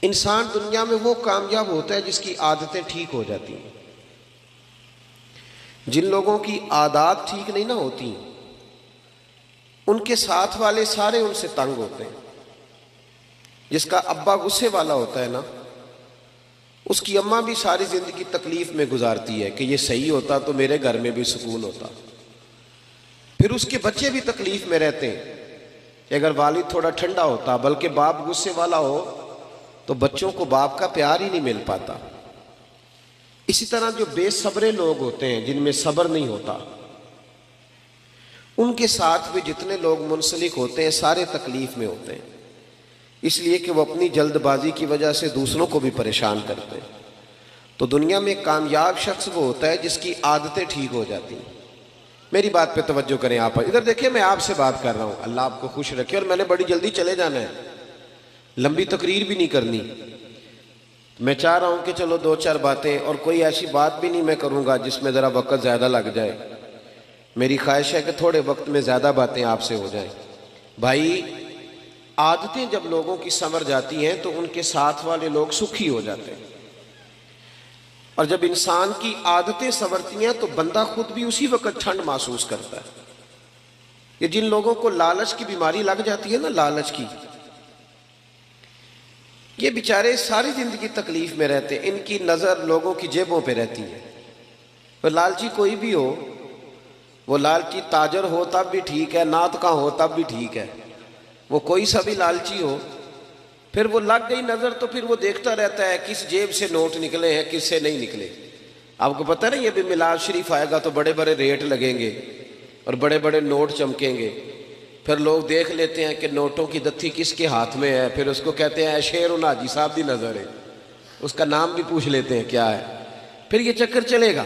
انسان دنیا میں وہ کامیاب ہوتا ہے جس کی عادتیں ٹھیک ہو جاتی ہیں۔ جن لوگوں کی عادات ٹھیک نہیں نہ ہوتی ان کے ساتھ والے سارے ان سے تنگ ہوتے ہیں۔ جس کا ابا غصے والا ہوتا ہے نا، اس کی اماں بھی ساری زندگی تکلیف میں گزارتی ہے کہ یہ صحیح ہوتا تو میرے گھر میں بھی سکون ہوتا۔ پھر اس کے بچے بھی تکلیف میں رہتے ہیں کہ اگر والد تھوڑا ٹھنڈا ہوتا، بلکہ باپ غصے والا ہو تو بچوں کو باپ کا پیار ہی نہیں مل پاتا۔ اسی طرح جو بے صبرے لوگ ہوتے ہیں، جن میں صبر نہیں ہوتا، ان کے ساتھ بھی جتنے لوگ منسلک ہوتے ہیں سارے تکلیف میں ہوتے ہیں، اس لیے کہ وہ اپنی جلد بازی کی وجہ سے دوسروں کو بھی پریشان کرتے ہیں۔ تو دنیا میں کامیاب شخص وہ ہوتا ہے جس کی عادتیں ٹھیک ہو جاتی ہیں۔ میری بات پہ توجہ کریں، آپ ادھر دیکھیں، میں آپ سے بات کر رہا ہوں، اللہ آپ کو خوش رکھے، اور میں نے بڑی جلدی چلے جانا ہے، لمبی تقریر بھی نہیں کرنی۔ میں چاہ رہا ہوں کہ چلو دو چار باتیں، اور کوئی ایسی بات بھی نہیں میں کروں گا جس میں ذرا وقت زیادہ لگ جائے۔ میری خواہش ہے کہ تھوڑے وقت میں زیادہ باتیں آپ سے ہو جائیں۔ بھائی، عادتیں جب لوگوں کی سنور جاتی ہیں تو ان کے ساتھ والے لوگ سکھی ہو جاتے ہیں، اور جب انسان کی عادتیں سنورتی ہیں تو بندہ خود بھی اسی وقت ٹھنڈ محسوس کرتا ہے۔ یہ جن لوگوں کو لالچ کی بیماری لگ جاتی ہے نا، لالچ کی، یہ بیچارے ساری زندگی تکلیف میں رہتے ہیں، ان کی نظر لوگوں کی جیبوں پہ رہتی ہے۔ تو لالچی کوئی بھی ہو، وہ لالچی تاجر ہو تب بھی ٹھیک ہے، نعت کا ہو تب بھی ٹھیک ہے، وہ کوئی سا بھی لالچی ہو، پھر وہ لگ گئی نظر تو پھر وہ دیکھتا رہتا ہے کس جیب سے نوٹ نکلے ہیں کس سے نہیں نکلے۔ آپ کو پتہ نہیں، یہ بھی میلاد شریف آئے گا تو بڑے بڑے ریٹ لگیں گے اور بڑے بڑے نوٹ چمکیں گے، پھر لوگ دیکھ لیتے ہیں کہ نوٹوں کی دتھی کس کے ہاتھ میں ہے، پھر اس کو کہتے ہیں شیر حاجی صاحب دی نظر ہے، اس کا نام بھی پوچھ لیتے ہیں کیا ہے، پھر یہ چکر چلے گا۔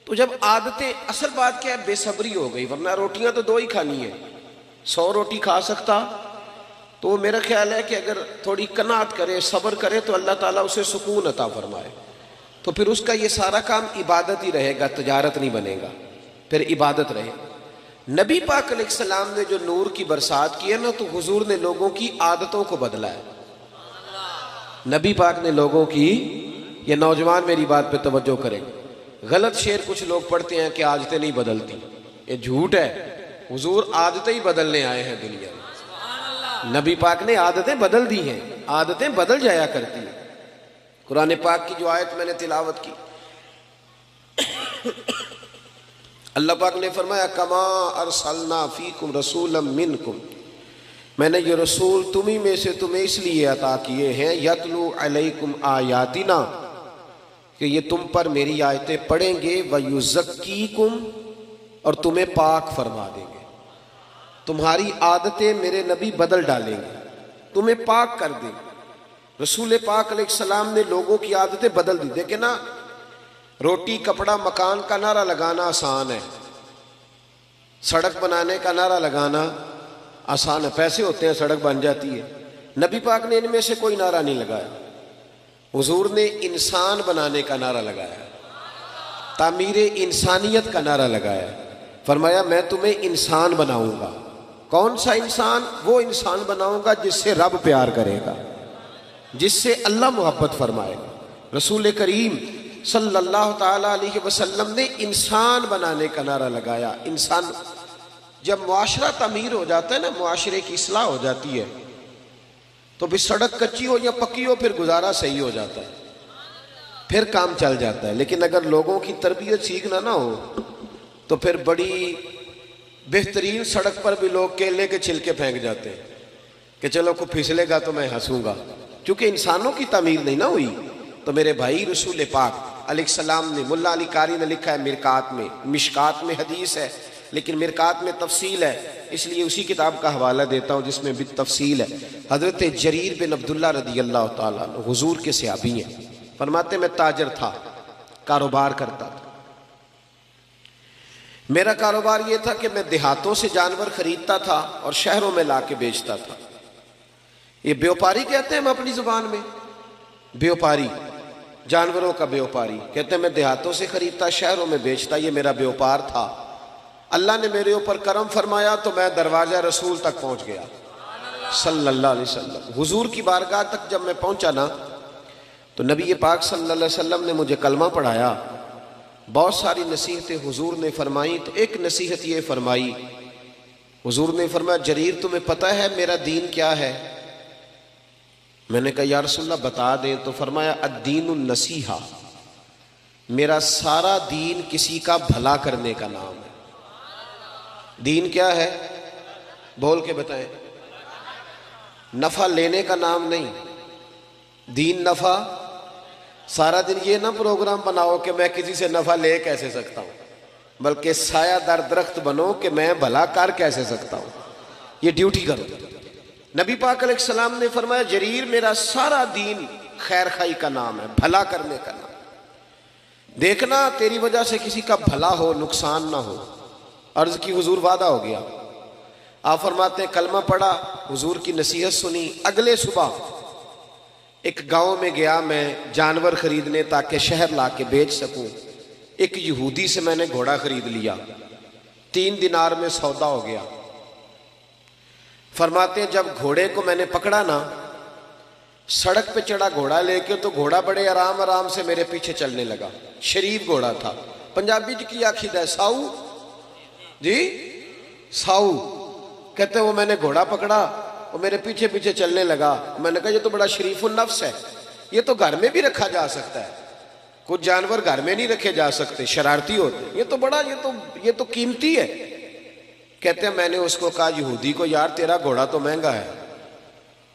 تو جب عادتیں، اصل بات کیا ہے، بے صبری ہو گئی، ورنہ روٹیاں تو دو ہی کھانی ہیں۔ 100 روٹی کھا سکتا، تو میرا خیال ہے کہ اگر تھوڑی قناعت کرے، صبر کرے تو اللہ تعالیٰ اسے سکون عطا فرمائے، تو پھر اس کا یہ سارا کام عبادت ہی رہے گا، تجارت نہیں بنے گا، پھر عبادت رہے گا۔ نبی پاک علیہ السلام نے جو نور کی برسات کی ہے نا، تو حضور نے لوگوں کی عادتوں کو بدلا ہے۔ نبی پاک نے لوگوں کی، یہ نوجوان میری بات پہ توجہ کریں، غلط شعر کچھ لوگ پڑھتے ہیں کہ عادتیں نہیں بدلتی، یہ جھوٹ ہے۔ حضور عادتیں ہی بدلنے آئے ہیں دنیا میں۔ نبی پاک نے عادتیں بدل دی ہیں، عادتیں بدل جایا کرتی ہیں۔ قرآن پاک کی جو آیت میں نے تلاوت کی، اللہ پاک نے فرمایا کما ارسلنا فیکم رسولا منکم، میں نے یہ رسول تمہیں میں سے تمہیں اس لیے عطا کیے ہیں، یتلو علیکم آیاتنا، کہ یہ تم پر میری آیتیں پڑھیں گے، ویزکیکم، اور تمہیں پاک فرما دیں گے۔ تمہاری عادتیں میرے نبی بدل ڈالیں گے، تمہیں پاک کر دیں گے۔ رسول پاک علیہ السلام نے لوگوں کی عادتیں بدل دی۔ دیکھیں نا، روٹی کپڑا مکان کا نعرہ لگانا آسان ہے، سڑک بنانے کا نعرہ لگانا آسان ہے، پیسے ہوتے ہیں سڑک بن جاتی ہے۔ نبی پاک نے ان میں سے کوئی نعرہ نہیں لگایا، حضور نے انسان بنانے کا نعرہ لگایا، تعمیر انسانیت کا نعرہ لگایا، فرمایا میں تمہیں انسان بناؤں گا۔ کون سا انسان؟ وہ انسان بناؤں گا جس سے رب پیار کرے گا، جس سے اللہ محبت فرمائے گا۔ رسول کریم صلی اللہ تعالیٰ علیہ وسلم نے انسان بنانے کا نعرہ لگایا۔ انسان، جب معاشرہ تعمیر ہو جاتا ہے نا، معاشرے کی اصلاح ہو جاتی ہے، تو پھر سڑک کچی ہو یا پکی ہو، پھر گزارا صحیح ہو جاتا ہے، پھر کام چل جاتا ہے۔ لیکن اگر لوگوں کی تربیت سیکھنا نہ ہو تو پھر بڑی بہترین سڑک پر بھی لوگ کیلے کے چھلکے پھینک جاتے ہیں کہ چلو کوئی پھسلے گا تو میں ہنسوں گا، کیونکہ انسانوں کی تعمیر نہیں نہ ہوئی۔ تو میرے بھائی، رسول پاک علیہ السلام نے، ملا علی قاری نے لکھا ہے مرکات میں، مشکات میں حدیث ہے لیکن مرکات میں تفصیل ہے، اس لیے اسی کتاب کا حوالہ دیتا ہوں جس میں بھی تفصیل ہے۔ حضرت جریر بن عبداللہ رضی اللہ تعالیٰ عنہ حضور کے صحابی ہیں، فرماتے میں تاجر تھا، کاروبار کرتا تھا۔ میرا کاروبار یہ تھا کہ میں دیہاتوں سے جانور خریدتا تھا اور شہروں میں لا کے بیچتا تھا۔ یہ بیوپاری کہتے ہیں ہم اپنی زبان میں، بیوپاری، جانوروں کا بیوپاری کہتے ہیں۔ میں دیہاتوں سے خریدتا، شہروں میں بیچتا، یہ میرا بیوپار تھا۔ اللہ نے میرے اوپر کرم فرمایا تو میں دروازہ رسول تک پہنچ گیا۔ صلی اللہ علیہ وسلم. حضور کی بارگاہ تک جب میں پہنچا نا تو نبی پاک صلی اللہ علیہ وسلم نے مجھے کلمہ پڑھایا. بہت ساری نصیحتیں حضور نے فرمائی. تو ایک نصیحت یہ فرمائی، حضور نے فرمایا جریر تمہیں پتہ ہے میرا دین کیا ہے؟ میں نے کہا یا رسول اللہ بتا دیں. تو فرمایا الدین النصیحہ، میرا سارا دین کسی کا بھلا کرنے کا نام ہے. دین کیا ہے؟ بول کے بتائیں. نفع لینے کا نام نہیں. دین نفع. سارا دن یہ نہ پروگرام بناؤ کہ میں کسی سے نفع لے کیسے سکتا ہوں، بلکہ سایہ در درخت بنو کہ میں بھلا کر کیسے سکتا ہوں. یہ ڈیوٹی کرو. نبی پاک علیہ السلام نے فرمایا جریر میرا سارا دین خیر خائی کا نام ہے، بھلا کرنے کا نام. دیکھنا تیری وجہ سے کسی کا بھلا ہو، نقصان نہ ہو. عرض کی حضور وعدہ ہو گیا. آپ فرماتے ہیں کلمہ پڑھا، حضور کی نصیحت سنی. اگلے صبح ایک گاؤں میں گیا میں جانور خریدنے تاکہ شہر لا کے بیچ سکوں. ایک یہودی سے میں نے گھوڑا خرید لیا. 3 دینار میں سودا ہو گیا. فرماتے ہیں جب گھوڑے کو میں نے پکڑا نا، سڑک پہ چڑھا گھوڑا لے کے تو گھوڑا بڑے آرام آرام سے میرے پیچھے چلنے لگا. شریف گھوڑا تھا. پنجابی جی کی آخید ہے ساؤ جی، ساؤ کہتے ہیں. وہ میں نے گھوڑا پکڑا، وہ میرے پیچھے پیچھے چلنے لگا. میں نے کہا یہ تو بڑا شریف النفس ہے، یہ تو گھر میں بھی رکھا جا سکتا ہے. کچھ جانور گھر میں نہیں رکھے جا سکتے، شرارتی ہوتے. یہ تو بڑا یہ تو قیمتی ہے. کہتے ہیں میں نے اس کو کہا یہودی کو یار تیرا گھوڑا تو مہنگا ہے،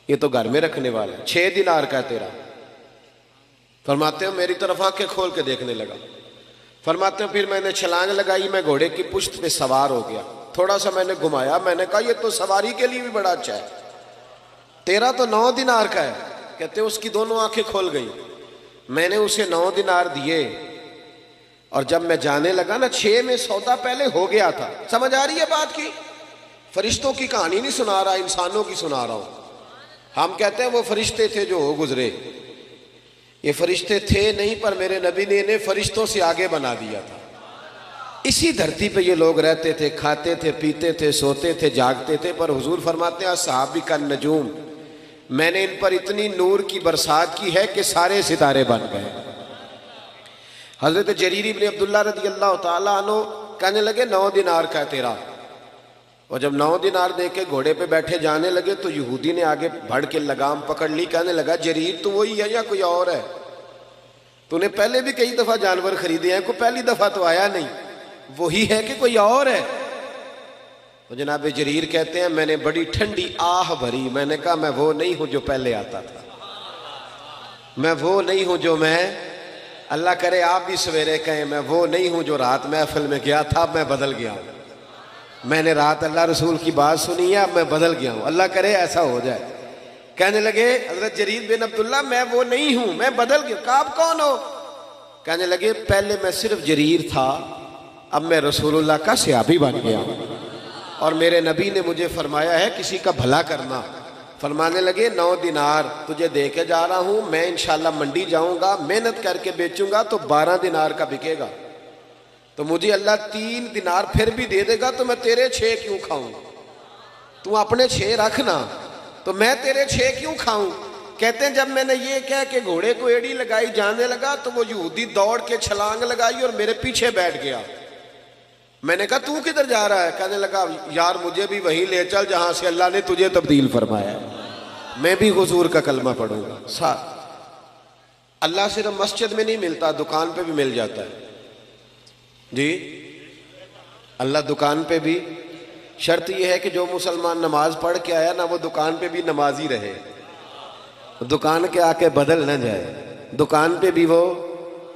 یہ تو گھر میں رکھنے والا ہے، 6 دینار کا ہے تیرا. فرماتے ہیں میری طرف آنکھیں کھول کے دیکھنے لگا. فرماتے ہیں پھر میں نے چھلانگ لگائی، میں گھوڑے کی پشت پہ سوار ہو گیا. تھوڑا سا میں نے گھمایا، میں نے کہا یہ تو سواری کے لیے بھی بڑا اچھا ہے، تیرا تو 9 دینار کا ہے. کہتے ہیں اس کی دونوں آنکھیں کھول گئی. میں نے اسے 9 دینار دیے اور جب میں جانے لگا نا 6 میں سودا پہلے ہو گیا تھا. سمجھ آ رہی ہے بات کی؟ فرشتوں کی کہانی نہیں سنا رہا، انسانوں کی سنا رہا ہوں. ہم کہتے ہیں وہ فرشتے تھے جو ہو گزرے. یہ فرشتے تھے نہیں، پر میرے نبی نے انہیں فرشتوں سے آگے بنا دیا تھا. اسی دھرتی پہ یہ لوگ رہتے تھے، کھاتے تھے، پیتے تھے، سوتے تھے، جاگتے تھے. پر حضور فرماتے ہیں صحابی کا نجوم، میں نے ان پر اتنی نور کی برسات کی ہے کہ سارے ستارے بن گئے. حضرت جریر بن عبداللہ رضی اللہ تعالیٰ عنہ کہنے لگے 9 دینار کا ہے تیرا. اور جب 9 دینار دے کے گھوڑے پہ بیٹھے جانے لگے تو یہودی نے آگے بڑھ کے لگام پکڑ لی. کہنے لگا جریر تو وہی ہے یا کوئی اور ہے؟ تو نے پہلے بھی کئی دفعہ جانور خریدے ہیں، کوئی پہلی دفعہ تو آیا نہیں، وہی ہے کہ کوئی اور ہے؟ تو جناب جریر کہتے ہیں میں نے بڑی ٹھنڈی آہ بھری. میں نے کہا میں وہ نہیں ہوں جو پہلے آتا تھا، میں وہ نہیں ہوں جو میں، اللہ کرے آپ بھی سویرے کہیں میں وہ نہیں ہوں جو رات محفل میں گیا تھا، اب میں بدل گیا ہوں. میں نے رات اللہ رسول کی بات سنی ہے، اب میں بدل گیا ہوں. اللہ کرے ایسا ہو جائے. کہنے لگے حضرت جریر بن عبداللہ میں وہ نہیں ہوں، میں بدل گیا. کہا آپ کون ہو؟ کہنے لگے پہلے میں صرف جریر تھا، اب میں رسول اللہ کا صحابی بن گیا ہوں، اور میرے نبی نے مجھے فرمایا ہے کسی کا بھلا کرنا. فرمانے لگے 9 دینار تجھے دے کے جا رہا ہوں، میں انشاءاللہ منڈی جاؤں گا، محنت کر کے بیچوں گا تو 12 دینار کا بکے گا. تو مجھے اللہ 3 دینار پھر بھی دے دے گا تو میں تیرے 6 کیوں کھاؤں؟ تو اپنے 6 رکھنا، تو میں تیرے 6 کیوں کھاؤں؟ کہتے ہیں جب میں نے یہ کہہ کہ گھوڑے کو ایڑی لگائی جانے لگا تو وہ یہودی دوڑ کے چھلانگ لگائی اور میرے پیچھے بیٹھ گیا. میں نے کہا تو کدھر جا رہا ہے؟ کہنے لگا یار مجھے بھی وہیں لے چل جہاں سے اللہ نے تجھے تبدیل فرمایا ہے، میں بھی حضور کا کلمہ پڑھوں گا. اللہ صرف مسجد میں نہیں ملتا، دکان پہ بھی مل جاتا ہے جی. اللہ دکان پہ بھی. شرط یہ ہے کہ جو مسلمان نماز پڑھ کے آیا نا وہ دکان پہ بھی نمازی رہے، دکان کے آ کے بدل نہ جائے، دکان پہ بھی وہ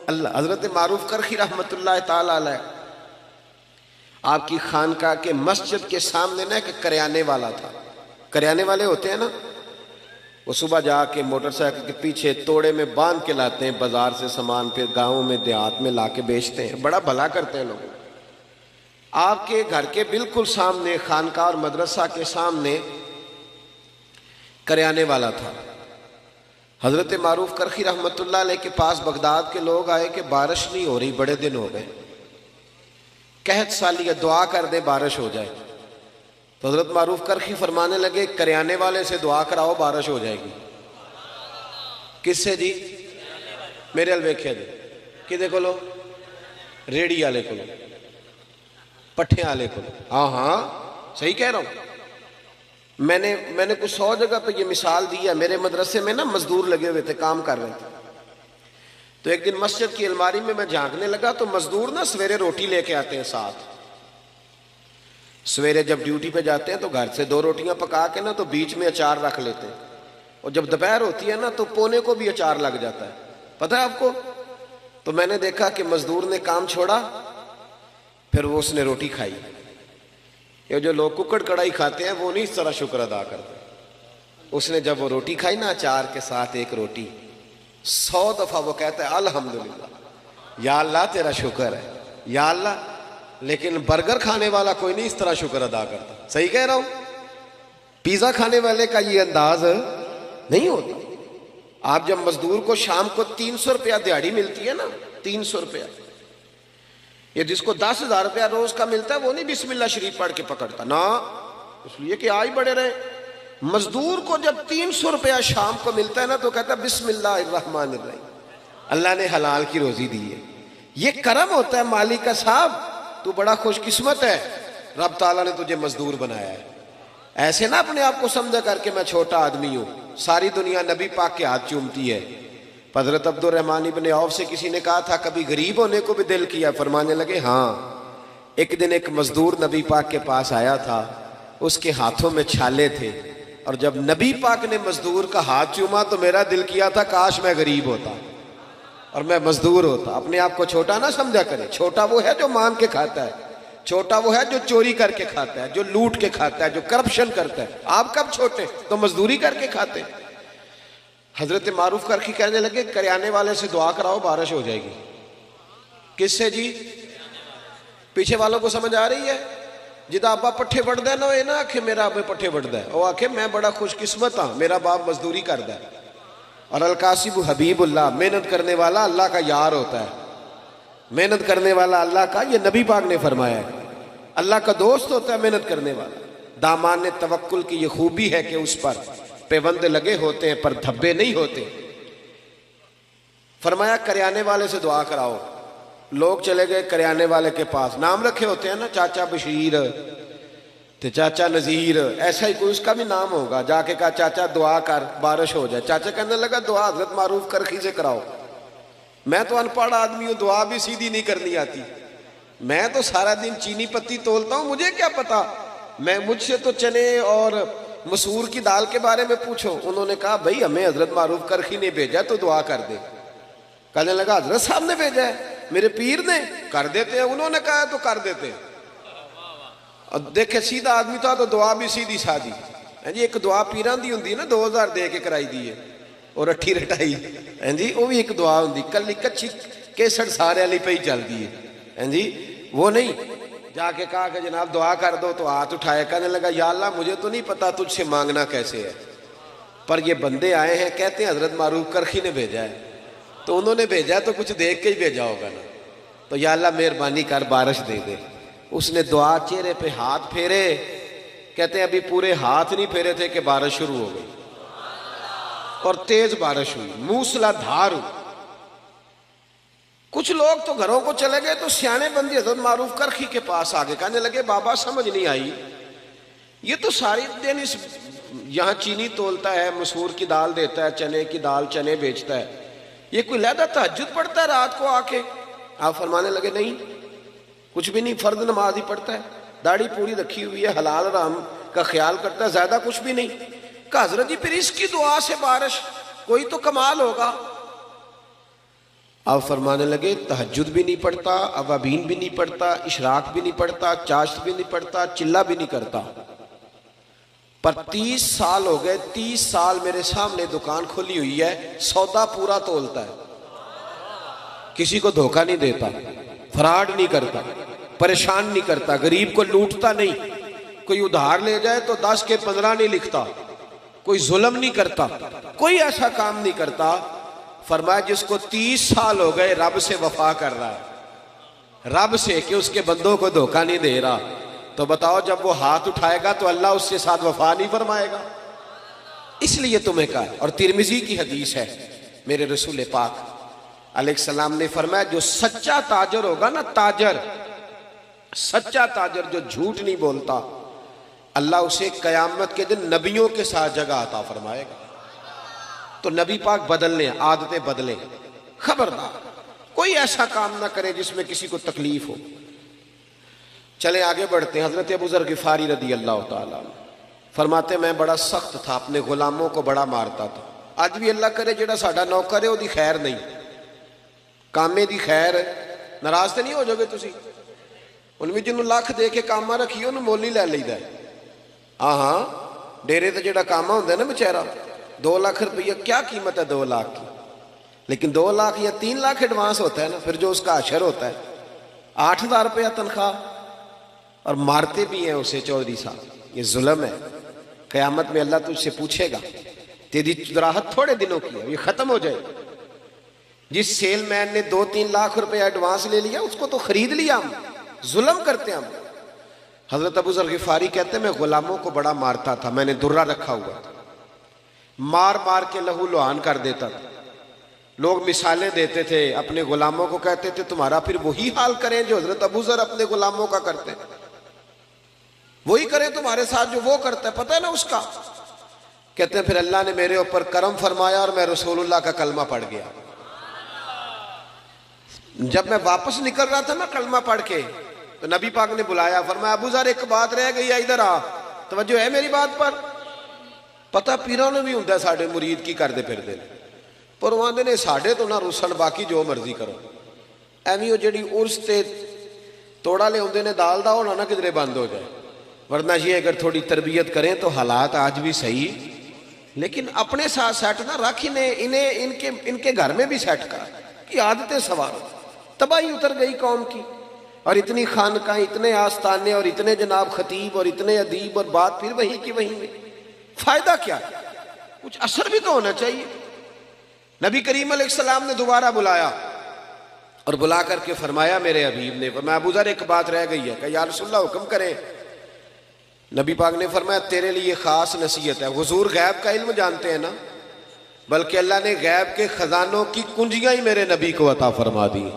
اللہ. حضرت معروف کرخی رحمت اللہ تعالی علیہ آپ کی خانقاہ کے مسجد کے سامنے نا ایک کریانے والا تھا. کریانے والے ہوتے ہیں نا، وہ صبح جا کے موٹر سائیکل کے پیچھے توڑے میں باندھ کے لاتے ہیں بازار سے سامان، پھر گاؤں میں دیہات میں لا کے بیچتے ہیں، بڑا بھلا کرتے ہیں لوگ. آپ کے گھر کے بالکل سامنے خانقاہ اور مدرسہ کے سامنے کریانے والا تھا. حضرت معروف کرخی رحمت اللہ علیہ کے پاس بغداد کے لوگ آئے کہ بارش نہیں ہو رہی، بڑے دن ہو گئے، قحط سالی ہے، دعا کر دے بارش ہو جائے. تو حضرت معروف کرخی فرمانے لگے کریانے والے سے دعا کراؤ بارش ہو جائے گی. کس سے جی؟ میرے الویکھیا جی کدے کو لو؟ ریڑی والے کو، پٹھے والے کو. ہاں ہاں صحیح کہہ رہا ہوں. میں نے کچھ 100 جگہ پہ یہ مثال دی ہے. میرے مدرسے میں نا مزدور لگے ہوئے تھے، کام کر رہے تھے. تو ایک دن مسجد کی الماری میں جھانکنے لگا تو مزدور نا سویرے روٹی لے کے آتے ہیں ساتھ. سویرے جب ڈیوٹی پہ جاتے ہیں تو گھر سے 2 روٹیاں پکا کے نا تو بیچ میں اچار رکھ لیتے ہیں، اور جب دوپہر ہوتی ہے نا تو پونے کو بھی اچار لگ جاتا ہے. پتہ ہے آپ کو؟ تو میں نے دیکھا کہ مزدور نے کام چھوڑا، پھر وہ اس نے روٹی کھائی. یہ جو لوگ ککڑ کڑائی کھاتے ہیں وہ نہیں اس طرح شکر ادا کرتے. اس نے جب وہ روٹی کھائی نا اچار کے ساتھ ایک روٹی، 100 دفعہ وہ کہتا ہے الحمدللہ، یا اللہ تیرا شکر ہے، یا اللہ. لیکن برگر کھانے والا کوئی نہیں اس طرح شکر ادا کرتا. صحیح کہہ رہا ہوں؟ پیزا کھانے والے کا یہ انداز نہیں ہوتا. آپ جب مزدور کو شام کو 300 روپیہ دیہڑی ملتی ہے نا، 300 روپیہ، یہ جس کو 10,000 روپیہ روز کا ملتا ہے وہ نہیں بسم اللہ شریف پڑھ کے پکڑتا نا، اس لیے کہ آج بڑے رہے. مزدور کو جب 300 روپیہ شام کو ملتا ہے نا تو کہتا ہے بسم اللہ الرحمن الرحیم، اللہ نے حلال کی روزی دی ہے. یہ کرم ہوتا ہے مالک کا. صاحب تو بڑا خوش قسمت ہے، رب تعالیٰ نے تجھے مزدور بنایا ہے. ایسے نہ اپنے آپ کو سمجھا کر کے میں چھوٹا آدمی ہوں. ساری دنیا نبی پاک کے ہاتھ چومتی ہے. حضرت عبد الرحمن ابن عوف سے کسی نے کہا تھا کبھی غریب ہونے کو بھی دل کیا؟ فرمانے لگے ہاں. ایک دن ایک مزدور نبی پاک کے پاس آیا تھا، اس کے ہاتھوں میں چھالے تھے، اور جب نبی پاک نے مزدور کا ہاتھ چوما تو میرا دل کیا تھا کاش میں غریب ہوتا اور میں مزدور ہوتا. اپنے آپ کو چھوٹا نہ سمجھا کرے. چھوٹا وہ ہے جو مانگ کے کھاتا ہے، چھوٹا وہ ہے جو چوری کر کے کھاتا ہے، جو لوٹ کے کھاتا ہے، جو کرپشن کرتا ہے. آپ کب چھوٹے؟ تو مزدوری کر کے کھاتے. حضرت معروف کرخی کہنے لگے کریانے والے سے دعا کراؤ بارش ہو جائے گی. کس سے جی؟ پیچھے والوں کو سمجھ آ رہی ہے؟ جدا ابا پٹھے بڑھ دے نا یہ نہ آکھے میرا ابا پٹھے بڑھ دے، وہ آکھے میں بڑا خوش قسمت ہاں میرا باپ مزدوری کر دے. اور القاسب حبیب اللہ، محنت کرنے والا اللہ کا یار ہوتا ہے. محنت کرنے والا اللہ کا، یہ نبی پاک نے فرمایا ہے، اللہ کا دوست ہوتا ہے محنت کرنے والا. دامان توکل کی یہ خوبی ہے کہ اس پر پیوند لگے ہوتے ہیں پر دھبے نہیں ہوتے. فرمایا کریانے والے سے دعا کراؤ. لوگ چلے گئے کریانے والے کے پاس. نام رکھے ہوتے ہیں نا، چاچا بشیر تے چاچا نذیر، ایسا ہی کوئی اس کا بھی نام ہوگا. جا کے کہا چاچا دعا کر بارش ہو جائے. چاچا کہنے لگا دعا حضرت معروف کرخی سے کراؤ. میں تو ان پڑھ آدمی ہوں، دعا بھی سیدھی نہیں کرنی آتی. میں تو سارا دن چینی پتی تولتا ہوں، مجھے کیا پتا. مجھ سے تو چنے اور مسور کی دال کے بارے میں پوچھو. انہوں نے کہا بھائی ہمیں حضرت معروف کرخی نے بھیجا تو دعا کر دے. کہنے لگا حضرت صاحب نے بھیجا ہے؟ میرے پیر نے. کر دیتے ہیں، انہوں نے کہا ہے تو کر دیتے ہیں. اور دیکھے سیدھا آدمی تھا تو دعا بھی سیدھی سادھی. جی ایک دعا پیران دی ہوندی نا، 2000 دے کے کرائی دی ہے اور اٹھی رٹائی. جی وہ بھی ایک دعا ہوندی، کلی کچھی کیسٹ سارے والی پہ ہی چل دی ہے. جی وہ نہیں. جا کے کہا کہ جناب دعا کر دو تو ہاتھ اٹھائے. کہنے لگا یا اللہ مجھے تو نہیں پتا تجھ سے مانگنا کیسے ہے، پر یہ بندے آئے ہیں کہتے ہیں حضرت معروف کرخی نے بھیجا ہے، تو انہوں نے بھیجا تو کچھ دیکھ کے ہی بھیجا ہوگا نا. تو یا اللہ مہربانی کر بارش دے دے. اس نے دعا چہرے پہ ہاتھ پھیرے. کہتے ہیں ابھی پورے ہاتھ نہیں پھیرے تھے کہ بارش شروع ہو گئی اور تیز بارش ہوئی، موسلا دھار ہوئی. کچھ لوگ تو گھروں کو چلے گئے تو سیانے بندی حضرت معروف کرخی کے پاس آگے. کہنے لگے بابا سمجھ نہیں آئی، یہ تو ساری دن اس یہاں چینی تولتا ہے، مسور کی دال دیتا ہے، چنے کی دال چنے بیچتا ہے، یہ کوئی لہدہ تہجد پڑھتا ہے رات کو آ کے؟ آپ فرمانے لگے نہیں کچھ بھی نہیں، فرض نماز ہی پڑھتا ہے، داڑھی پوری رکھی ہوئی ہے، حلال حرام کا خیال کرتا ہے، زیادہ کچھ بھی نہیں. کہا حضرت جی پھر اس کی دعا سے بارش، کوئی تو کمال ہوگا. آپ فرمانے لگے تہجد بھی نہیں پڑھتا، اوابین بھی نہیں پڑھتا، اشراق بھی نہیں پڑھتا، چاشت بھی نہیں پڑھتا، چلہ بھی نہیں کرتا، پر 30 سال ہو گئے، 30 سال میرے سامنے دکان کھلی ہوئی ہے، سودا پورا تولتا ہے، کسی کو دھوکہ نہیں دیتا، فراڈ نہیں کرتا، پریشان نہیں کرتا، غریب کو لوٹتا نہیں، کوئی ادھار لے جائے تو 10 کے 15 نہیں لکھتا، کوئی ظلم نہیں کرتا، کوئی ایسا کام نہیں کرتا. فرمایا جس کو 30 سال ہو گئے رب سے وفا کر رہا ہے، رب سے کہ اس کے بندوں کو دھوکہ نہیں دے رہا، تو بتاؤ جب وہ ہاتھ اٹھائے گا تو اللہ اس کے ساتھ وفا نہیں فرمائے گا؟ اس لیے تمہیں کہا. اور ترمذی کی حدیث ہے، میرے رسول پاک علیہ السلام نے فرمایا جو سچا تاجر ہوگا نا، تاجر، سچا تاجر جو جھوٹ نہیں بولتا، اللہ اسے قیامت کے دن نبیوں کے ساتھ جگہ عطا فرمائے گا. تو نبی پاک بدل لیں، عادتیں بدلیں. خبردار کوئی ایسا کام نہ کرے جس میں کسی کو تکلیف ہو. چلیں آگے بڑھتے ہیں. حضرت ابو ذر غفاری رضی اللہ تعالیٰ عنہ فرماتے میں بڑا سخت تھا، اپنے غلاموں کو بڑا مارتا تھا. اج بھی اللہ کرے جڑا ساڈا نوکر ہے وہ دی خیر نہیں، کامے دی خیر ہے. ناراض تو نہیں ہو جاؤ گے تسی؟ ان میں جنہوں لاکھ دے کے کاما رکھیے انہوں مول ہی لے لیدا ہے. ہاں ڈیرے تے جڑا کاما ہوندا ہے نا بیچارہ، 2 لاکھ روپیہ کیا قیمت ہے 2 لاکھ کی، لیکن 2 لاکھ یا 3 لاکھ ایڈوانس ہوتا ہے نا، پھر جو اس کا اشر ہوتا ہے 8,000 روپیہ تنخواہ، اور مارتے بھی ہیں اسے. چودھری صاحب یہ ظلم ہے. قیامت میں اللہ تجھ سے پوچھے گا، تیری راحت تھوڑے دنوں کی ہے، یہ ختم ہو جائے. جس سیل مین نے 2-3 لاکھ روپیہ ایڈوانس لے لیا اس کو تو خرید لیا ہم. ظلم کرتے ہیں ہم. حضرت ابو ذر غفاری کہتے ہیں میں غلاموں کو بڑا مارتا تھا، میں نے درہ رکھا ہوا تھا، مار مار کے لہو لہان کر دیتا تھا. لوگ مثالیں دیتے تھے، اپنے غلاموں کو کہتے تھے تمہارا پھر وہی حال کریں جو حضرت ابو ذر اپنے غلاموں کا کرتے ہیں، وہی کریں تمہارے ساتھ جو وہ کرتا ہے، پتہ ہے نا اس کا. کہتے ہیں پھر اللہ نے میرے اوپر کرم فرمایا اور میں رسول اللہ کا کلمہ پڑھ گیا. جب میں واپس نکل رہا تھا نا کلمہ پڑھ کے، تو نبی پاک نے بلایا، فرمایا ابو ذر ایک بات رہ گئی ہے، ادھر آ. توجہ ہے میری بات پر؟ پتہ پیروں نے بھی ہوندا ساڈے مرید کی کردے پھردے نے، پر وہ آندے نے ساڈے تو نہ رسن، باقی جو مرضی کرو. ایویں وہ جڑی عرس تے توڑا لے ہوندے نے دال دا ہونا نہ کدھرے بند ہو جائے. ورنہ یہ اگر تھوڑی تربیت کریں تو حالات آج بھی صحیح، لیکن اپنے ساتھ سیٹ نہ رکھ، انہیں ان کے گھر میں بھی سیٹ کر کی عادتیں سوارو. تباہی اتر گئی قوم کی، اور اتنی خانقاہیں، اتنے آستانے، اور اتنے جناب خطیب، اور اتنے ادیب، اور بات پھر وہی کی وہی میں. فائدہ کیا ہے؟ کچھ اثر بھی تو ہونا چاہیے. نبی کریم علیہ السلام نے دوبارہ بلایا، اور بلا کر کے فرمایا میرے حبیب نے، میں ابو ذر ایک بات رہ گئی ہے. کہ یا رسول اللہ حکم کریں. نبی پاک نے فرمایا تیرے لیے خاص نصیحت ہے. حضور غیب کا علم جانتے ہیں نا، بلکہ اللہ نے غیب کے خزانوں کی کنجیاں ہی میرے نبی کو عطا فرما دی.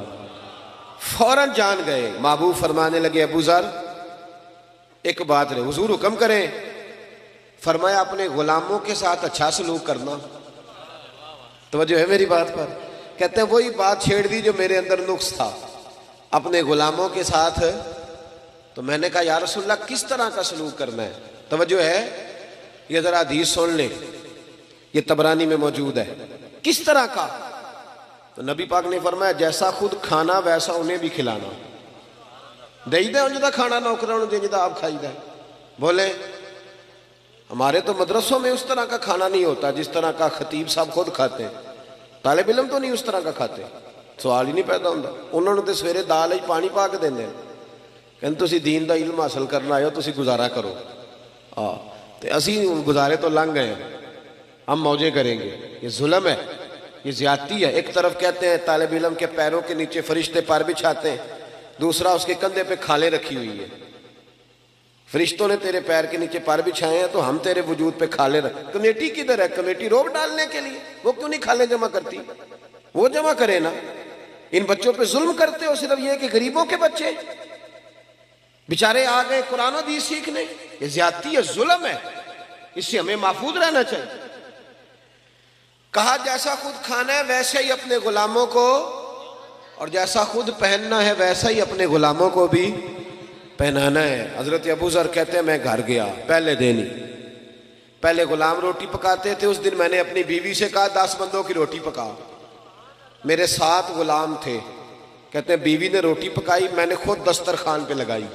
فوراً جان گئے. محبوب فرمانے لگے ابو ذر ایک بات رہے. حضور حکم کریں. فرمایا اپنے غلاموں کے ساتھ اچھا سلوک کرنا. توجہ ہے میری بات پر؟ کہتے ہیں وہی بات چھیڑ دی جو میرے اندر نقص تھا، اپنے غلاموں کے ساتھ. تو میں نے کہا یا رسول اللہ کس طرح کا سلوک کرنا ہے؟ توجہ ہے، یہ ذرا حدیث سن لیں، یہ طبرانی میں موجود ہے. کس طرح کا؟ تو نبی پاک نے فرمایا جیسا خود کھانا ویسا انہیں بھی کھلانا. دئی دے انجدہ کھانا نوکروں نے جنجدہ آپ کھائی دے. بولے ہمارے تو مدرسوں میں اس طرح کا کھانا نہیں ہوتا جس طرح کا خطیب صاحب خود کھاتے ہیں. طالب علم تو نہیں اس طرح کا کھاتے. سوال ہی نہیں پیدا ہوتا. انہوں نے تو سویرے دال ہی پانی پا کے دینے، کہتے تسی دین دا علم حاصل کرنا آئے ہو، تسی گزارا کرو. تو اسی گزارے تو لنگ گئے ہیں، ہم موجے کریں گے. یہ ظلم ہے، یہ زیادتی ہے. ایک طرف کہتے ہیں طالب علم کے پیروں کے نیچے فرشتے پر بچھاتے ہیں، دوسرا اس کے کندھے پہ کھالیں رکھی ہوئی ہے. فرشتوں نے تیرے پیر کے نیچے پر بچھائے ہیں تو ہم تیرے وجود پہ کھالیں رکھ. کمیٹی کدھر ہے؟ کمیٹی روب ڈالنے کے لیے. وہ کیوں نہیں کھالیں جمع کرتی؟ وہ جمع کرے نا. ان بچوں پہ ظلم کرتے ہو صرف یہ کہ غریبوں کے بچے بیچارے آ گئے قرآن و حدیث سیکھنے. یہ زیادتی ہے، ظلم ہے، اس سے ہمیں محفوظ رہنا چاہیے. کہا جیسا خود کھانا ہے ویسے ہی اپنے غلاموں کو، اور جیسا خود پہننا ہے ویسا ہی اپنے غلاموں کو بھی پہنانا ہے. حضرت ابو ذر کہتے ہیں میں گھر گیا پہلے دن ہی. پہلے غلام روٹی پکاتے تھے. اس دن میں نے اپنی بیوی سے کہا 10 بندوں کی روٹی پکا. میرے 7 غلام تھے. کہتے ہیں بیوی نے روٹی پکائی، میں نے خود دسترخوان پہ لگائی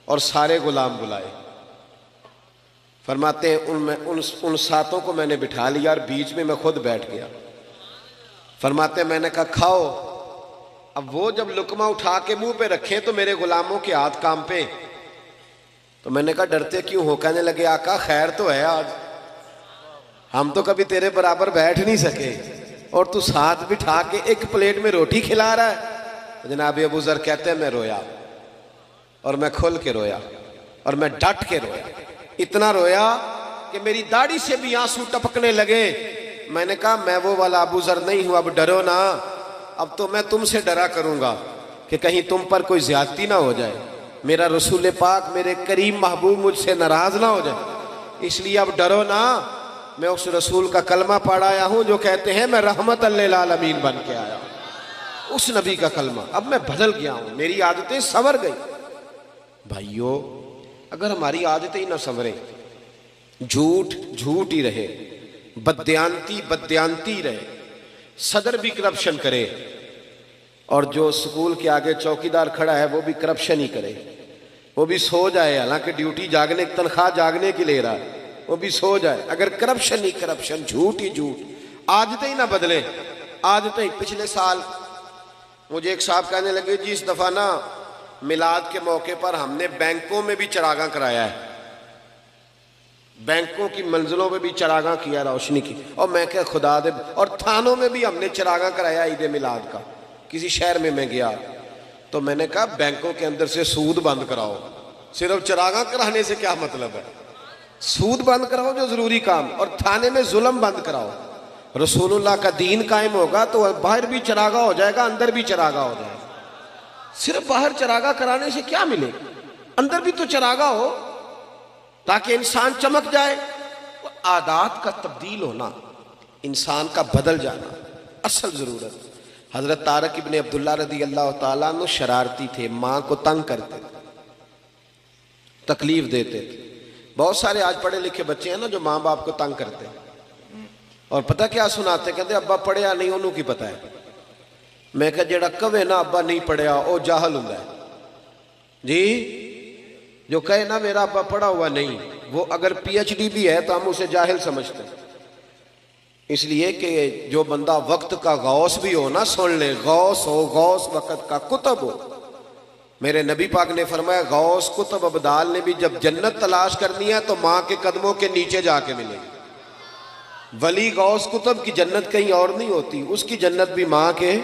اور سارے غلام بلائے. فرماتے ہیں ان 7 کو میں نے بٹھا لیا اور بیچ میں خود بیٹھ گیا. فرماتے ہیں میں نے کہا کھاؤ. اب وہ جب لقمہ اٹھا کے منہ پہ رکھیں تو میرے غلاموں کے ہاتھ کام پہ. تو میں نے کہا ڈرتے کیوں ہو؟ کہنے لگے آقا خیر تو ہے آج، ہم تو کبھی تیرے برابر بیٹھ نہیں سکے اور تو ساتھ بٹھا کے ایک پلیٹ میں روٹی کھلا رہا ہے. جناب ابو ذر کہتے ہیں میں رویا اور میں کھل کے رویا. اور میں ڈٹ کے رویا، اتنا رویا کہ میری داڑھی سے بھی آنسو ٹپکنے لگے۔ میں نے کہا میں وہ والا ابو ذر نہیں ہوں، اب ڈرو نا، اب تو میں تم سے ڈرا کروں گا کہ کہیں تم پر کوئی زیادتی نہ ہو جائے، میرا رسول پاک میرے کریم محبوب مجھ سے ناراض نہ ہو جائے، اس لیے اب ڈرو نا۔ میں اس رسول کا کلمہ پڑھ آیا ہوں جو کہتے ہیں میں رحمت للعالمین بن کے آیا ہوں، اس نبی کا کلمہ۔ اب میں بدل گیا ہوں، میری عادتیں سنور گئی۔ بھائیو، اگر ہماری عادتیں ہی نہ سنوریں، جھوٹ جھوٹ ہی رہے، بددیانتی بددیانتی رہے، صدر بھی کرپشن کرے، اور جو سکول کے آگے چوکیدار کھڑا ہے وہ بھی کرپشن ہی کرے، وہ بھی سو جائے، حالانکہ ڈیوٹی جاگنے تنخواہ جاگنے کی لے رہا ہے، وہ بھی سو جائے، اگر کرپشن ہی کرپشن، جھوٹ ہی جھوٹ، عادتیں ہی نہ بدلے، عادتیں۔ پچھلے سال مجھے ایک صاحب کہنے لگے جی اس دفعہ نا میلاد کے موقع پر ہم نے بینکوں میں بھی چراغاں کرایا ہے، بینکوں کی منزلوں میں بھی چراغاں کیا، روشنی کی، اور میں کہ خدا دے، اور تھانوں میں بھی ہم نے چراغاں کرایا عید میلاد کا۔ کسی شہر میں گیا تو میں نے کہا بینکوں کے اندر سے سود بند کراؤ، صرف چراغاں کرانے سے کیا مطلب ہے، سود بند کراؤ جو ضروری کام، اور تھانے میں ظلم بند کراؤ۔ رسول اللہ کا دین قائم ہوگا تو باہر بھی چراغاں ہو جائے گا، اندر بھی چراغاں ہو جائے گا۔ صرف باہر چراغاں کرانے سے کیا ملے، اندر بھی تو چراغاں ہو تاکہ انسان چمک جائے۔ عادات کا تبدیل ہونا، انسان کا بدل جانا اصل ضرورت۔ حضرت طارق ابن عبداللہ رضی اللہ تعالیٰ عنہ شرارتی تھے، ماں کو تنگ کرتے تھے، تکلیف دیتے تھے۔ بہت سارے آج پڑھے لکھے بچے ہیں نا جو ماں باپ کو تنگ کرتے ہیں، اور پتہ کیا سناتے، کہتے ابا پڑھیا نہیں انہوں کی پتہ ہے۔ میں کہا جیڑا کہے نا ابا نہیں پڑھیا او جاہل ہوں ہے جی، جو کہے نا میرا ابا پڑھا ہوا نہیں، وہ اگر پی ایچ ڈی بھی ہے تو ہم اسے جاہل سمجھتے ہیں۔ اس لیے کہ جو بندہ وقت کا غوث بھی ہو نا، سن لے، غوث ہو، غوث وقت کا کتب ہو۔ میرے نبی پاک نے فرمایا غوث کتب ابدال نے بھی جب جنت تلاش کرنی ہے تو ماں کے قدموں کے نیچے جا کے ملے گی۔ ولی غوث کتب کی جنت کہیں اور نہیں ہوتی، اس کی جنت بھی ماں کے،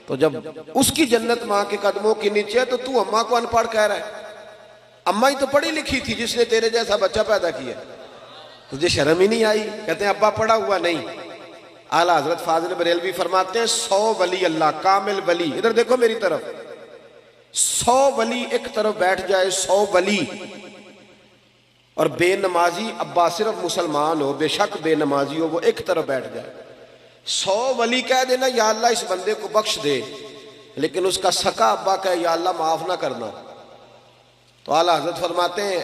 تو جب اس کی جنت ماں کے قدموں کے نیچے ہے تو اماں کو ان پڑھ کہہ رہا ہے؟ اماں ہی تو پڑھی لکھی تھی جس نے تیرے جیسا بچہ پیدا کیا، تجھے شرم ہی نہیں آئی؟ کہتے ہیں ابا پڑھا ہوا نہیں۔ اعلیٰ حضرت فاضل بریلوی فرماتے ہیں 100 ولی اللہ، کامل ولی، ادھر دیکھو میری طرف، 100 ولی ایک طرف بیٹھ جائے، 100 ولی، اور بے نمازی ابا صرف مسلمان ہو، بے شک بے نمازی ہو، وہ ایک طرف بیٹھ جائے، 100 ولی کہہ دینا یا اللہ اس بندے کو بخش دے، لیکن اس کا سکا ابا کہے یا اللہ معاف نہ کرنا، تو اعلیٰ حضرت فرماتے ہیں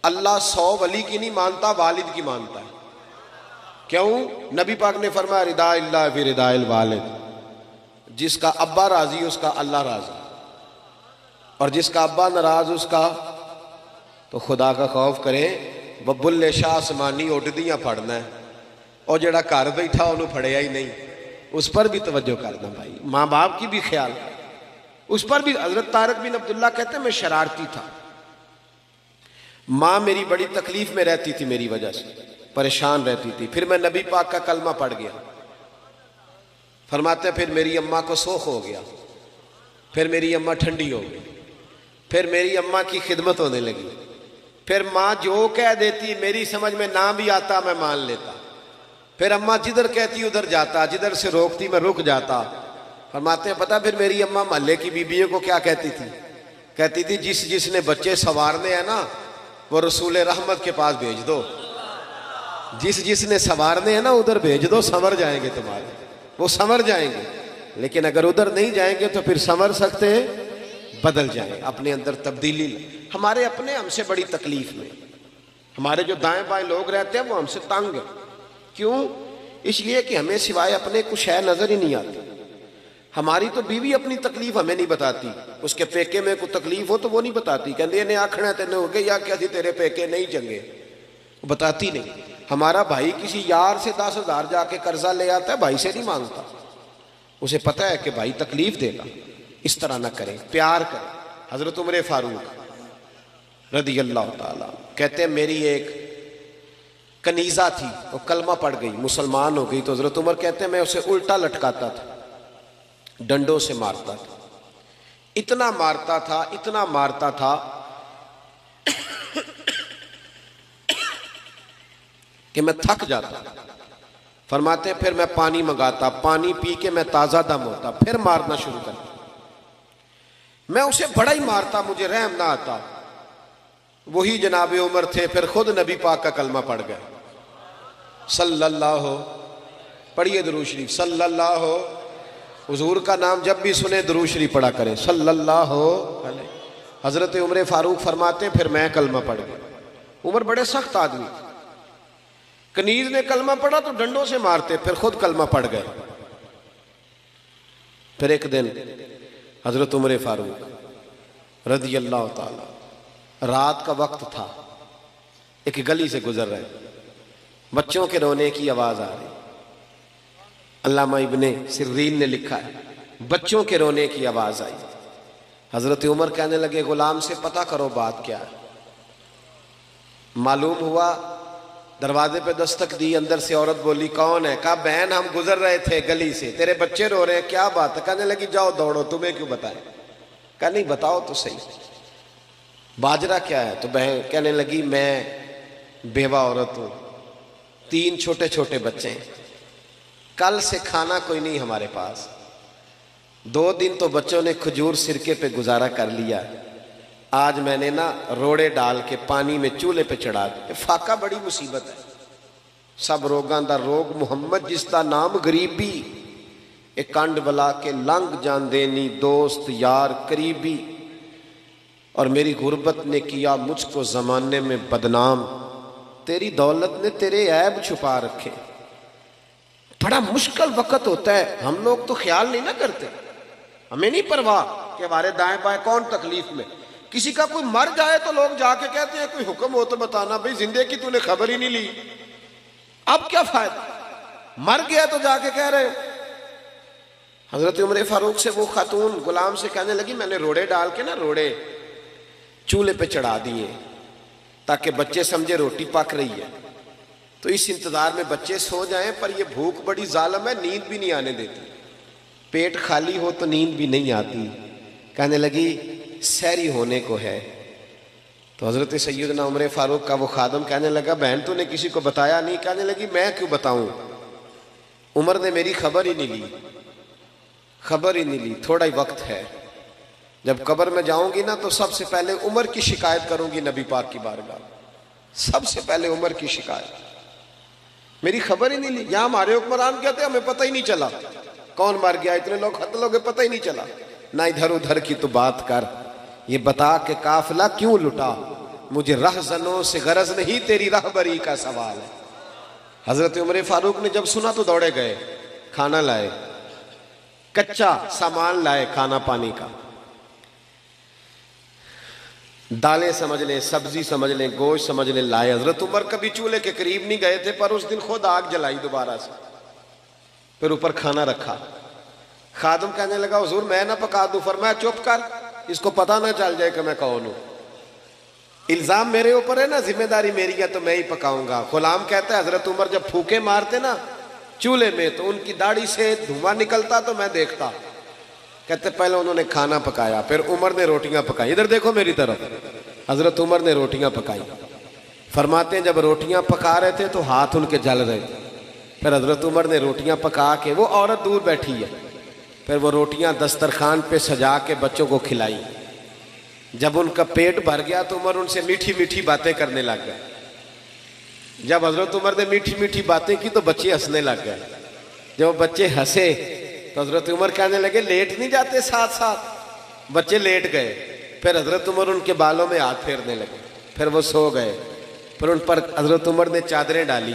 اللہ 100 ولی کی نہیں مانتا، والد کی مانتا ہے۔ کیوں؟ نبی پاک نے فرمایا رضا اللہ فی رضا الوالد، جس کا ابا راضی اس کا اللہ راضی، اور جس کا ابا ناراض اس کا، تو خدا کا خوف کریں، ببل شاہ آسمانی اڈدیاں پڑھنا ہے، اور جڑا گھر بیٹھا انہوں پڑھیا ہی نہیں، اس پر بھی توجہ کرنا بھائی، ماں باپ کی بھی خیال کر، اس پر بھی۔ حضرت طارق بن عبداللہ کہتے ہیں میں شرارتی تھا، ماں میری بڑی تکلیف میں رہتی تھی، میری وجہ سے پریشان رہتی تھی، پھر میں نبی پاک کا کلمہ پڑھ گیا، فرماتے ہیں پھر میری اماں کو سوخ ہو گیا، پھر میری اماں ٹھنڈی ہو گئی، پھر میری اماں کی خدمت ہونے لگی، پھر ماں جو کہہ دیتی میری سمجھ میں نہ بھی آتا میں مان لیتا، پھر اماں جدھر کہتی ادھر جاتا، جدھر سے روکتی میں رک جاتا۔ فرماتے ہیں پتہ پھر میری اماں محلے کی بیویوں کو کیا کہتی تھی؟ کہتی تھی جس نے بچے سنوارنے ہیں نا وہ رسول رحمت کے پاس بھیج دو، جس نے سنوارنے ہیں نا ادھر بھیج دو، سنور جائیں گے تمہارے، وہ سنور جائیں گے، لیکن اگر ادھر نہیں جائیں گے تو پھر سنور سکتے ہیں، بدل جائیں، اپنے اندر تبدیلی لیں۔ ہمارے اپنے ہم سے بڑی تکلیف میں، ہمارے جو دائیں بائیں لوگ رہتے ہیں وہ ہم سے تنگ ہیں، کیوں؟ اس لیے کہ ہمیں سوائے اپنے کچھ ہے نظر ہی نہیں آتی۔ ہماری تو بیوی اپنی تکلیف ہمیں نہیں بتاتی، اس کے پیکے میں کوئی تکلیف ہو تو وہ نہیں بتاتی، کہتے انہیں آکھنا تینے ہو گئے یا کیا تھی تیرے پیکے نہیں چنگے، وہ بتاتی نہیں۔ ہمارا بھائی کسی یار سے 10,000 جا کے قرضہ لے آتا ہے، بھائی سے نہیں مانگتا، اسے پتہ ہے کہ بھائی تکلیف دے گا، اس طرح نہ کریں، پیار کریں۔ حضرت عمر فاروق رضی اللہ تعالیٰ کہتے ہیں میری ایک کنیزہ تھی، وہ کلمہ پڑھ گئی، مسلمان ہو گئی، تو حضرت عمر کہتے ہیں میں اسے الٹا لٹکاتا تھا، ڈنڈوں سے مارتا تھا، اتنا مارتا تھا کہ میں تھک جاتا. فرماتے ہیں پھر میں پانی منگاتا, پانی پی کے میں تازہ دم ہوتا, پھر مارنا شروع کرتا. میں اسے بڑا ہی مارتا, مجھے رحم نہ آتا. وہی جناب عمر تھے, پھر خود نبی پاک کا کلمہ پڑھ گئے. صلی اللہ, پڑھیے درود شریف, صلی اللہ. حضور کا نام جب بھی سنے درود شریف پڑھا کریں, صلی اللہ علیہ. حضرت عمر فاروق فرماتے ہیں پھر میں کلمہ پڑھ گیا. عمر بڑے سخت آدمی, کنیز نے کلمہ پڑھا تو ڈنڈوں سے مارتے, پھر خود کلمہ پڑھ گئے. پھر ایک دن حضرت عمر فاروق رضی اللہ تعالی, رات کا وقت تھا, ایک گلی سے گزر رہے, بچوں کے رونے کی آواز آ رہی. علامہ ابن سرین نے لکھا ہے بچوں کے رونے کی آواز آئی. حضرت عمر کہنے لگے غلام سے پتہ کرو بات کیا ہے. معلوم ہوا, دروازے پہ دستک دی, اندر سے عورت بولی کون ہے؟ کہا بہن ہم گزر رہے تھے گلی سے, تیرے بچے رو رہے ہیں, کیا بات ہے؟ کہنے لگی جاؤ دوڑو, تمہیں کیوں بتائے؟ کہا نہیں بتاؤ تو صحیح, باجرہ کیا ہے؟ تو بہن کہنے لگی میں بیوہ عورت ہوں, 3 چھوٹے چھوٹے بچے ہیں, کل سے کھانا کوئی نہیں ہمارے پاس, 2 دن تو بچوں نے کھجور سرکے پہ گزارا کر لیا, آج میں نے نا روڑے ڈال کے پانی میں چولہے پہ چڑھا دیا. فاقہ بڑی مصیبت ہے, سب روگاں دا روگ محمد جس دا نام غریبی, ایک کنڈ بلا کے لنگ جان دینی دوست یار قریبی, اور میری غربت نے کیا مجھ کو زمانے میں بدنام, تیری دولت نے تیرے عیب چھپا رکھے. بڑا مشکل وقت ہوتا ہے, ہم لوگ تو خیال نہیں نہ کرتے, ہمیں نہیں پرواہ کہ ہمارے دائیں بائیں کون تکلیف میں. کسی کا کوئی مر جائے تو لوگ جا کے کہتے ہیں کوئی حکم ہو تو بتانا, بھئی زندے کی تو نے خبر ہی نہیں لی, اب کیا فائدہ, مر گیا تو جا کے کہہ رہے. حضرت عمر فاروق سے وہ خاتون غلام سے کہنے لگی میں نے روڑے ڈال کے نا روڑے چولہے پہ چڑھا دیے تاکہ بچے سمجھے روٹی پک رہی ہے. تو اس انتظار میں بچے سو جائیں, پر یہ بھوک بڑی ظالم ہے, نیند بھی نہیں آنے دیتی, پیٹ خالی ہو تو نیند بھی نہیں آتی. کہنے لگی سحری ہونے کو ہے. تو حضرت سیدنا عمر فاروق کا وہ خادم کہنے لگا بہن تو نے کسی کو بتایا نہیں؟ کہنے لگی میں کیوں بتاؤں, عمر نے میری خبر ہی نہیں لی, خبر ہی نہیں لی, تھوڑا ہی وقت ہے, جب قبر میں جاؤں گی نا تو سب سے پہلے عمر کی شکایت کروں گی نبی پاک کی بارگاہ, سب سے پہلے عمر کی شکایت, میری خبر ہی نہیں لی. یہاں ہمارے حکمران کہتے ہیں ہمیں پتہ ہی نہیں چلا کون مر گیا, اتنے لوگ قتل ہو گئے پتہ ہی نہیں چلا. نہ ادھر ادھر کی تو بات کر, یہ بتا کہ قافلہ کیوں لٹا, مجھے رہزنوں سے غرض نہیں تیری رہبری کا سوال ہے. حضرت عمر فاروق نے جب سنا تو دوڑے گئے, کھانا لائے, کچا سامان لائے کھانا پانی کا, دالیں سمجھ لیں, سبزی سمجھ لیں, گوشت سمجھ لیں, لائے. حضرت عمر کبھی چولہے کے قریب نہیں گئے تھے, پر اس دن خود آگ جلائی دوبارہ سے, پھر اوپر کھانا رکھا. خادم کہنے لگا حضور میں نہ پکا دوں, فرمایا چپ کر, اس کو پتہ نہ چل جائے کہ میں کون ہوں, الزام میرے اوپر ہے نا, ذمہ داری میری ہے تو میں ہی پکاؤں گا. غلام کہتا ہے حضرت عمر جب پھوکے مارتے نا چولہے میں تو ان کی داڑھی سے دھواں نکلتا تو میں دیکھتا. کہتے پہلے انہوں نے کھانا پکایا, پھر عمر نے روٹیاں پکائی, ادھر دیکھو میری طرف, حضرت عمر نے روٹیاں پکائی. فرماتے ہیں جب روٹیاں پکا رہے تھے تو ہاتھ ان کے جل رہے تھے, پھر حضرت عمر نے روٹیاں پکا کے, وہ عورت دور بیٹھی ہے, پھر وہ روٹیاں دسترخوان پہ سجا کے بچوں کو کھلائی. جب ان کا پیٹ بھر گیا تو عمر ان سے میٹھی میٹھی باتیں کرنے لگ گئے. جب حضرت عمر نے میٹھی میٹھی باتیں کی تو بچے ہنسنے لگ گئے. جب بچے ہنسے تو حضرت عمر کہنے لگے لیٹ نہیں جاتے ساتھ ساتھ؟ بچے لیٹ گئے. پھر حضرت عمر ان کے بالوں میں ہاتھ پھیرنے لگے, پھر وہ سو گئے. پھر ان پر حضرت عمر نے چادریں ڈالی.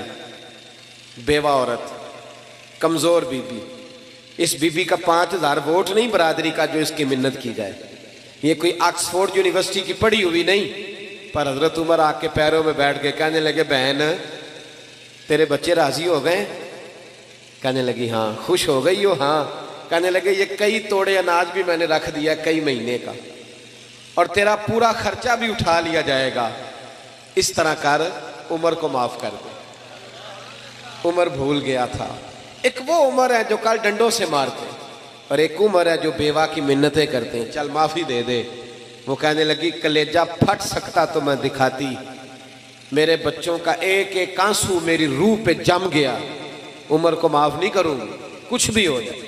بیوہ عورت, کمزور بی بی, اس بی بی کا 5000 ووٹ نہیں برادری کا جو اس کی منت کی جائے, یہ کوئی آکسفورڈ یونیورسٹی کی پڑھی ہوئی نہیں. پر حضرت عمر آ کے پیروں میں بیٹھ کے کہنے لگے بہن تیرے بچے راضی ہو گئے؟ کہنے لگی ہاں. خوش ہو گئی ہو؟ ہاں. کہنے لگے یہ کئی توڑے اناج بھی میں نے رکھ دیا کئی مہینے کا, اور تیرا پورا خرچہ بھی اٹھا لیا جائے گا, اس طرح کر عمر کو معاف کر دے. عمر بھول گیا تھا. ایک وہ عمر ہے جو کل ڈنڈوں سے مارتے, اور ایک عمر ہے جو بیوہ کی منتیں کرتے ہیں, چل معافی دے دے. وہ کہنے لگی کلیجہ پھٹ سکتا تو میں دکھاتی, میرے بچوں کا ایک ایک آنسو میری روح پہ جم گیا، عمر کو معاف نہیں کروں گی کچھ بھی ہو جائے۔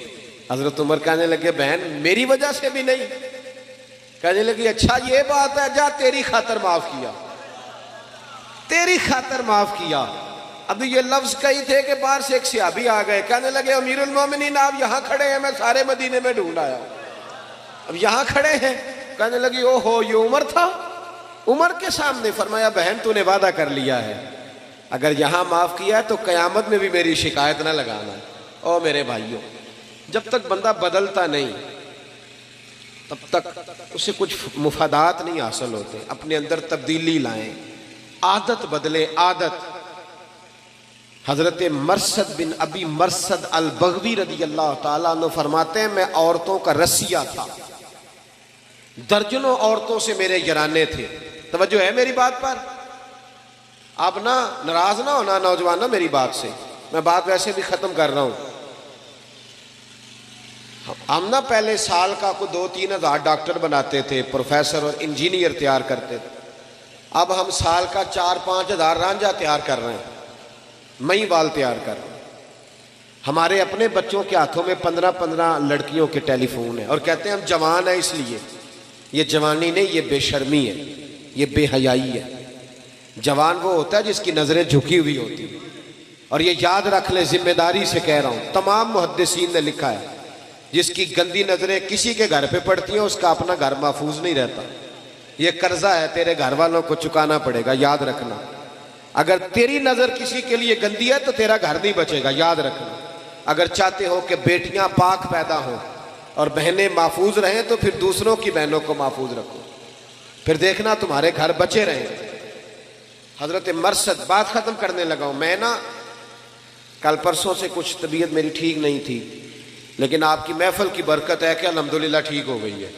حضرت عمر کہنے لگے بہن میری وجہ سے بھی نہیں؟ کہنے لگی اچھا یہ بات ہے، جا تیری خاطر معاف کیا، تیری خاطر معاف کیا۔ ابھی یہ لفظ کہی تھے کہ باہر سے ایک صحابی آ گئے، کہنے لگے امیر المومنین آپ یہاں کھڑے ہیں، میں سارے مدینے میں ڈھونڈ آیا، اب یہاں کھڑے ہیں۔ کہنے لگی او ہو یہ عمر تھا؟ عمر کے سامنے فرمایا بہن تو نے وعدہ کر لیا ہے، اگر یہاں معاف کیا ہے تو قیامت میں بھی میری شکایت نہ لگانا۔ او میرے بھائیوں، جب تک بندہ بدلتا نہیں تب تک اسے کچھ مفادات نہیں حاصل ہوتے۔ اپنے اندر تبدیلی لائیں، عادت بدلے، عادت۔ حضرت مرثد بن ابی مرثد البغوی رضی اللہ تعالیٰ عنہ فرماتے ہیں میں عورتوں کا رسیہ تھا، درجنوں عورتوں سے میرے یرانے تھے۔ توجہ ہے میری بات پر؟ آپ نہ ناراض نہ ہونا نوجوانوں میری بات سے، میں بات ویسے بھی ختم کر رہا ہوں۔ ہم نہ پہلے سال کا کو 2-3 ہزار ڈاکٹر بناتے تھے، پروفیسر اور انجینئر تیار کرتے تھے، اب ہم سال کا 4-5 ہزار رانجھا تیار کر رہے ہیں، مئی وال تیار کر رہے ہیں۔ ہمارے اپنے بچوں کے ہاتھوں میں 15 لڑکیوں کے ٹیلی فون ہیں اور کہتے ہیں ہم جوان ہیں اس لیے۔ یہ جوانی نہیں، یہ بے شرمی ہے، یہ بے حیائی ہے۔ جوان وہ ہوتا ہے جس کی نظریں جھکی ہوئی ہوتی ہیں، اور یہ یاد رکھ لیں، ذمہ داری سے کہہ رہا ہوں، تمام محدثین نے لکھا ہے جس کی گندی نظریں کسی کے گھر پہ پڑتی ہیں اس کا اپنا گھر محفوظ نہیں رہتا۔ یہ قرضہ ہے تیرے گھر والوں کو چکانا پڑے گا، یاد رکھنا۔ اگر تیری نظر کسی کے لیے گندی ہے تو تیرا گھر نہیں بچے گا، یاد رکھنا۔ اگر چاہتے ہو کہ بیٹیاں پاک پیدا ہوں اور بہنیں محفوظ رہیں تو پھر دوسروں کی بہنوں کو محفوظ رکھو، پھر دیکھنا تمہارے گھر بچے رہیں۔ حضرت مرثد، بات ختم کرنے لگا ہوں میں نا، کل پرسوں سے کچھ طبیعت میری ٹھیک نہیں تھی، لیکن آپ کی محفل کی برکت ہے کہ الحمدللہ ٹھیک ہو گئی ہے۔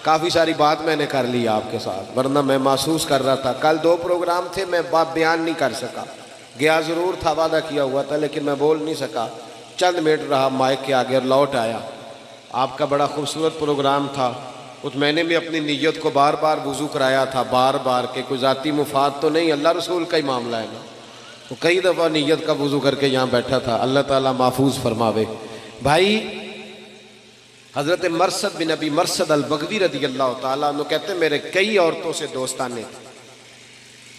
کافی ساری بات میں نے کر لی آپ کے ساتھ، ورنہ میں محسوس کر رہا تھا۔ کل 2 پروگرام تھے، میں بات بیان نہیں کر سکا، گیا ضرور تھا، وعدہ کیا ہوا تھا، لیکن میں بول نہیں سکا۔ چند منٹ رہا مائک کے آگے اور لوٹ آیا۔ آپ کا بڑا خوبصورت پروگرام تھا، کچھ میں نے بھی اپنی نیت کو بار بار وضو کرایا تھا، بار بار، کہ کوئی ذاتی مفاد تو نہیں، اللہ رسول کا ہی معاملہ ہے نا۔ تو کئی دفعہ نیت کا وضو کر کے یہاں بیٹھا تھا، اللہ تعالیٰ محفوظ فرماوے۔ بھائی حضرت مرثد بن ابی مرثد البغوی رضی اللہ تعالیٰ عنہ کہتے ہیں میرے کئی عورتوں سے دوستانے تھے،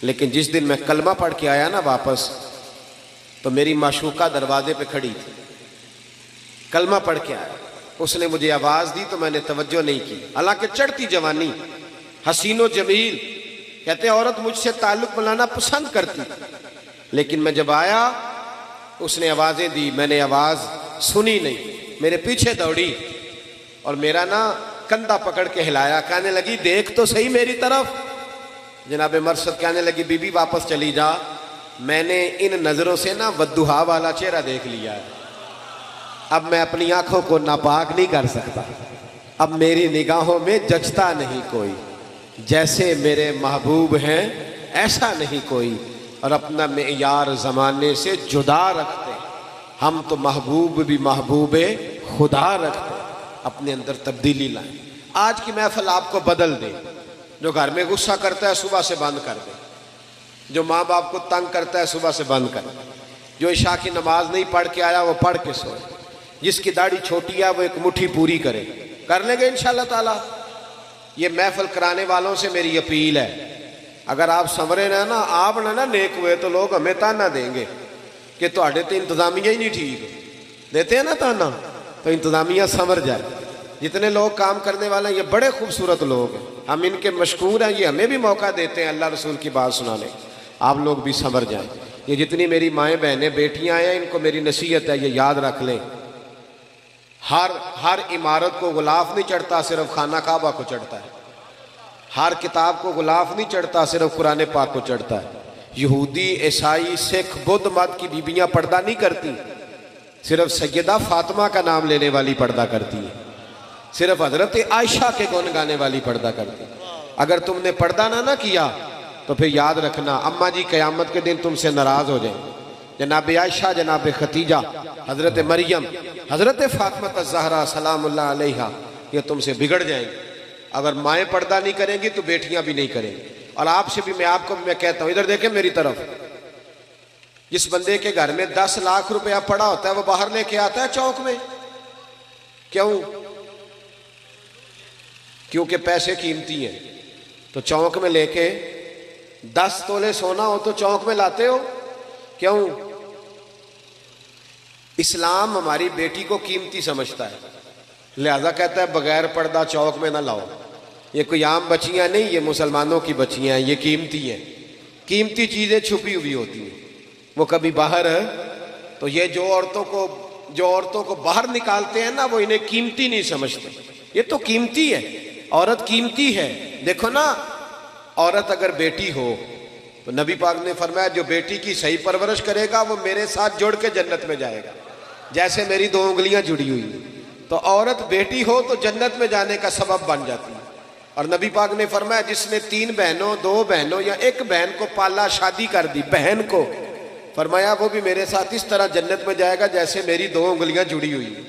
لیکن جس دن میں کلمہ پڑھ کے آیا نا واپس، تو میری معشوقہ دروازے پہ کھڑی تھی، کلمہ پڑھ کے آیا، اس نے مجھے آواز دی تو میں نے توجہ نہیں کی، حالانکہ چڑھتی جوانی، حسین و جمیل، کہتے ہیں عورت مجھ سے تعلق بنانا پسند کرتی، لیکن میں جب آیا اس نے آوازیں دی، میں نے آواز سنی نہیں، میرے پیچھے دوڑی اور میرا نا کندھا پکڑ کے ہلایا، کہنے لگی دیکھ تو صحیح میری طرف۔ جناب مرثد کہنے لگی بی بی واپس چلی جا، میں نے ان نظروں سے نا والضحیٰ والا چہرہ دیکھ لیا ہے، اب میں اپنی آنکھوں کو ناپاک نہیں کر سکتا، اب میری نگاہوں میں جچتا نہیں کوئی، جیسے میرے محبوب ہیں ایسا نہیں کوئی، اور اپنا معیار زمانے سے جدا رکھتے، ہم تو محبوب بھی محبوب خدا رکھتے، اپنے اندر تبدیلی لائیں۔ آج کی محفل آپ کو بدل دے، جو گھر میں غصہ کرتا ہے صبح سے بند کر دے، جو ماں باپ کو تنگ کرتا ہے صبح سے بند کر دے، جو عشاء کی نماز نہیں پڑھ کے آیا وہ پڑھ کے سوئے، جس کی داڑھی چھوٹی ہے وہ ایک مٹھی پوری کرے، کر لیں گے انشاءاللہ تعالی۔ یہ محفل کرانے والوں سے میری اپیل ہے، اگر آپ سنورے نہ نا، آپ نہ نیک ہوئے تو لوگ ہمیں تانا دیں گے کہ تہاڈے تے انتظامیہ ہی نہیں ٹھیک، دیتے ہیں نا تانا، تو انتظامیہ سنور جائے۔ جتنے لوگ کام کرنے والے ہیں یہ بڑے خوبصورت لوگ ہیں، ہم ان کے مشکور ہیں، یہ ہمیں بھی موقع دیتے ہیں اللہ رسول کی بات سنانے، آپ لوگ بھی سنور جائیں۔ یہ جتنی میری مائیں بہنیں بیٹیاں ہیں ان کو میری نصیحت ہے، یہ یاد رکھ لیں، ہر عمارت کو غلاف نہیں چڑھتا، صرف خانہ کعبہ کو چڑھتا ہے، ہر کتاب کو غلاف نہیں چڑھتا، صرف قرآن پاک کو چڑھتا ہے۔ یہودی، عیسائی، سکھ، بدھ مت کی بیویاں پردہ نہیں کرتی، صرف سیدہ فاطمہ کا نام لینے والی پردہ کرتی ہے، صرف حضرت عائشہ کے گن گانے والی پردہ کرتی ہے۔ اگر تم نے پردہ نہ کیا تو پھر یاد رکھنا اماں جی قیامت کے دن تم سے ناراض ہو جائیں گے۔ جناب عائشہ، جناب ختیجہ، حضرت مریم، حضرت فاطمہ الزہرا سلام اللہ علیہا، یہ تم سے بگڑ جائیں گے۔ اگر مائیں پردہ نہیں کریں گی تو بیٹیاں بھی نہیں کریں گی۔ اور آپ سے بھی میں کہتا ہوں، ادھر دیکھیں میری طرف، جس بندے کے گھر میں 10 لاکھ روپیہ پڑا ہوتا ہے وہ باہر لے کے آتا ہے چوک میں؟ کیوں؟ کیونکہ پیسے قیمتی ہیں، تو چوک میں لے کے 10 تولے سونا ہو تو چوک میں لاتے ہو؟ کیوں؟ اسلام ہماری بیٹی کو قیمتی سمجھتا ہے، لہذا کہتا ہے بغیر پردہ چوک میں نہ لاؤ۔ یہ کوئی عام بچیاں نہیں، یہ مسلمانوں کی بچیاں ہیں، یہ قیمتی ہیں۔ قیمتی چیزیں چھپی ہوئی ہوتی ہیں، وہ کبھی باہر ہے تو یہ جو عورتوں کو باہر نکالتے ہیں نا، وہ انہیں قیمتی نہیں سمجھتے۔ یہ تو قیمتی ہے، عورت قیمتی ہے۔ دیکھو نا، عورت اگر بیٹی ہو تو نبی پاک نے فرمایا جو بیٹی کی صحیح پرورش کرے گا وہ میرے ساتھ جڑ کے جنت میں جائے گا، جیسے میری 2 انگلیاں جڑی ہوئی ہیں۔ تو عورت بیٹی ہو تو جنت میں جانے کا سبب بن جاتی ہے۔ اور نبی پاک نے فرمایا جس نے 3 بہنوں، 2 بہنوں یا 1 بہن کو پالا، شادی کر دی بہن کو، فرمایا وہ بھی میرے ساتھ اس طرح جنت میں جائے گا جیسے میری 2 انگلیاں جڑی ہوئی ہیں۔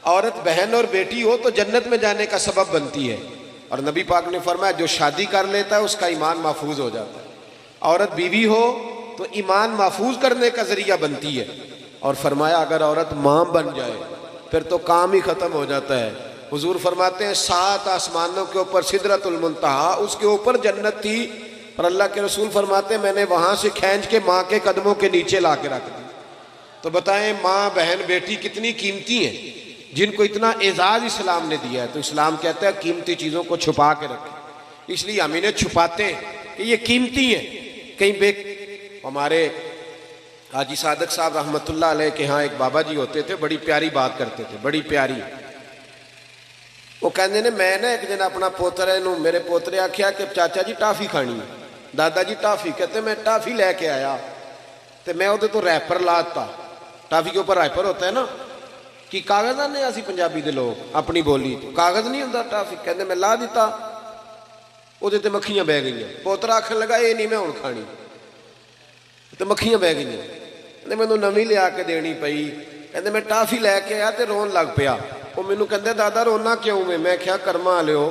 عورت بہن اور بیٹی ہو تو جنت میں جانے کا سبب بنتی ہے۔ اور نبی پاک نے فرمایا جو شادی کر لیتا ہے اس کا ایمان محفوظ ہو جاتا ہے۔ عورت بیوی ہو تو ایمان محفوظ کرنے کا ذریعہ بنتی ہے۔ اور فرمایا اگر عورت ماں بن جائے پھر تو کام ہی ختم ہو جاتا ہے۔ حضور فرماتے ہیں 7 آسمانوں کے اوپر سدرۃ المنتہا، اس کے اوپر جنت تھی، پر اللہ کے رسول فرماتے ہیں میں نے وہاں سے کھینچ کے ماں کے قدموں کے نیچے لا کے رکھ دی۔ تو بتائیں ماں، بہن، بیٹی کتنی قیمتی ہیں، جن کو اتنا اعزاز اسلام نے دیا ہے۔ تو اسلام کہتا ہے قیمتی چیزوں کو چھپا کے رکھیں، اس لیے ہم انہیں چھپاتے ہیں کہ یہ قیمتی ہیں۔ ہمارے حاجی صادق صاحب رحمۃ اللہ علیہ کے ہاں ایک بابا جی ہوتے تھے، بڑی پیاری بات کرتے تھے، بڑی پیاری۔ وہ کہندے نے میں نے ایک دن اپنا پوترے نو، میرے پوترے آکھیا کہ چاچا جی ٹافی کھانی ہے، دادا جی ٹافی، کہتے میں ٹافی لے کے آیا تے میں وہ تو ریپر لاتا، ٹافی کے اوپر ریپر ہوتا ہے نا، کہ کاغذ آنے اسی پنجابی دے لوگ اپنی بولی کاغذ نہیں ہوتا ٹافی، کہندے میں لا دیتا، وہ تے مکھیاں بہ گئی ہیں۔ پوترا آکھن لگا یہ نہیں میں ہن کھانی، تے مکھیاں بہ گئی ہیں، کہندے مینوں نویں لیا کے دینی پئی، کہندے میں ٹافی لے کے آیا تے رون لگ پیا۔ وہ مینوں کہندے دادا رونا کیوں میں کہیا کرما والےو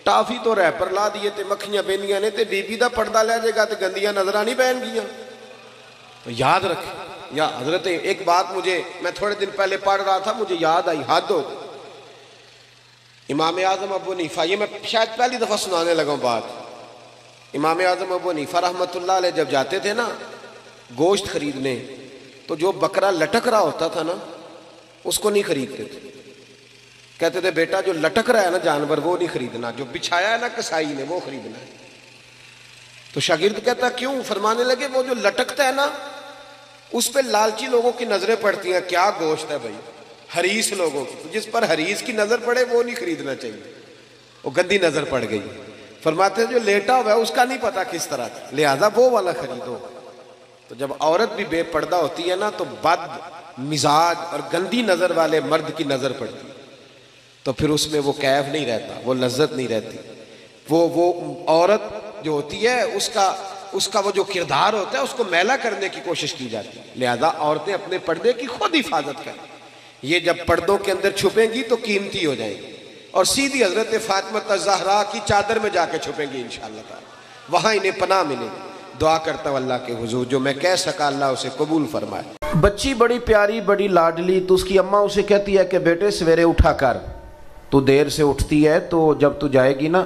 ٹافی تو ریپر لا دیے تے مکھیاں بہندیاں نے تے بی بی دا پردہ لے جائے گا تے گندیاں نظراں نہیں بہن گیاں۔ تو یاد رکھیں، یا حضرت ایک بات میں تھوڑے دن پہلے پڑھ رہا تھا، مجھے یاد آئی، حد ہو گئی۔ امام اعظم ابو حنیفہ، یہ میں شاید پہلی دفعہ سنانے لگا ہوں بات۔ امام اعظم ابو حنیفہ رحمۃ اللہ علیہ جب جاتے تھے نا گوشت خریدنے، تو جو بکرا لٹک رہا ہوتا تھا نا اس کو نہیں خریدتے تھے، کہتے تھے بیٹا جو لٹک رہا ہے نا جانور وہ نہیں خریدنا، جو بچھایا ہے نا کسائی نے وہ خریدنا ہے۔ تو شاگرد کہتا کیوں؟ فرمانے لگے وہ جو لٹکتا ہے نا اس پہ لالچی لوگوں کی نظریں پڑتی ہیں، کیا گوشت ہے بھائی، حریص لوگوں کی، جس پر حریص کی نظر پڑے وہ نہیں خریدنا چاہیے، وہ گندی نظر پڑ گئی۔ فرماتے ہیں جو لیٹا ہوا ہے اس کا نہیں پتا کس طرح کا، لہذا وہ والا خریدو۔ تو جب عورت بھی بے پردہ ہوتی ہے نا تو بد مزاج اور گندی نظر والے مرد کی نظر پڑتی ہے، تو پھر اس میں وہ کیف نہیں رہتا، وہ لذت نہیں رہتی۔ وہ عورت جو ہوتی ہے اس کا وہ جو کردار ہوتا ہے اس کو میلا کرنے کی کوشش کی جاتی ہے، لہذا عورتیں اپنے پردے کی خود حفاظت کریں۔ یہ جب پردوں کے اندر چھپیں گی تو قیمتی ہو جائیں گی، اور سیدھی حضرت فاطمہ الزہرا کی چادر میں جا کے چھپیں گی انشاءاللہ تعالی، وہاں انہیں پناہ ملے گی۔ دعا کرتا ہوں اللہ کے حضور جو میں کہہ سکا اللہ اسے قبول فرمائے۔ بچی بڑی پیاری، بڑی لاڈلی، تو اس کی اماں اسے کہتی ہے کہ بیٹے سویرے اٹھا کر، تو دیر سے اٹھتی ہے تو جب تو جائے گی نا،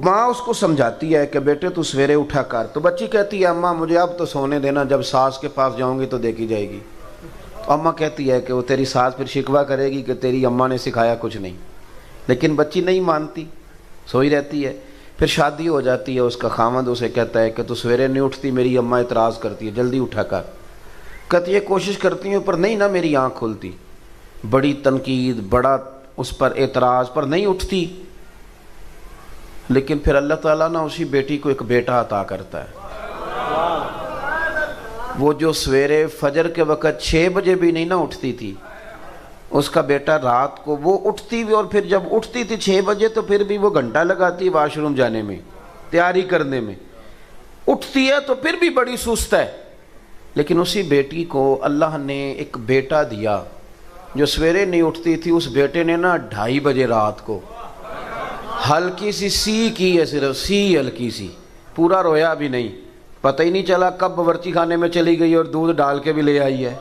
ماں اس کو سمجھاتی ہے کہ بیٹے تو سویرے اٹھا کر، تو بچی کہتی ہے اماں مجھے اب تو سونے دینا، جب ساس کے پاس جاؤں گی تو دیکھی جائے گی۔ تو اماں کہتی ہے کہ وہ تیری ساس پھر شکوہ کرے گی کہ تیری اماں نے سکھایا کچھ نہیں، لیکن بچی نہیں مانتی، سوئی رہتی ہے۔ پھر شادی ہو جاتی ہے، اس کا خاوند اسے کہتا ہے کہ تو سویرے نہیں اٹھتی، میری اماں اعتراض کرتی ہے جلدی اٹھا کر، کہتی ہے کوشش کرتی ہوں پر نہیں نا میری آنکھ کھلتی، بڑی تنقید، بڑا اس پر اعتراض، پر نہیں اٹھتی۔ لیکن پھر اللہ تعالیٰ نا اسی بیٹی کو ایک بیٹا عطا کرتا ہے، وہ جو سویرے فجر کے وقت 6 بجے بھی نہیں نہ اٹھتی تھی، اس کا بیٹا رات کو وہ اٹھتی بھی، اور پھر جب اٹھتی تھی 6 بجے تو پھر بھی وہ گھنٹہ لگاتی واش روم جانے میں، تیاری کرنے میں، اٹھتی ہے تو پھر بھی بڑی سست ہے۔ لیکن اسی بیٹی کو اللہ نے ایک بیٹا دیا جو سویرے نہیں اٹھتی تھی، اس بیٹے نے نا 2:30 بجے رات کو ہلکی سی کی ہے، صرف سی ہلکی سی پورا رویا بھی نہیں، پتہ ہی نہیں چلا کب باورچی خانے میں چلی گئی اور دودھ ڈال کے بھی لے آئی ہے۔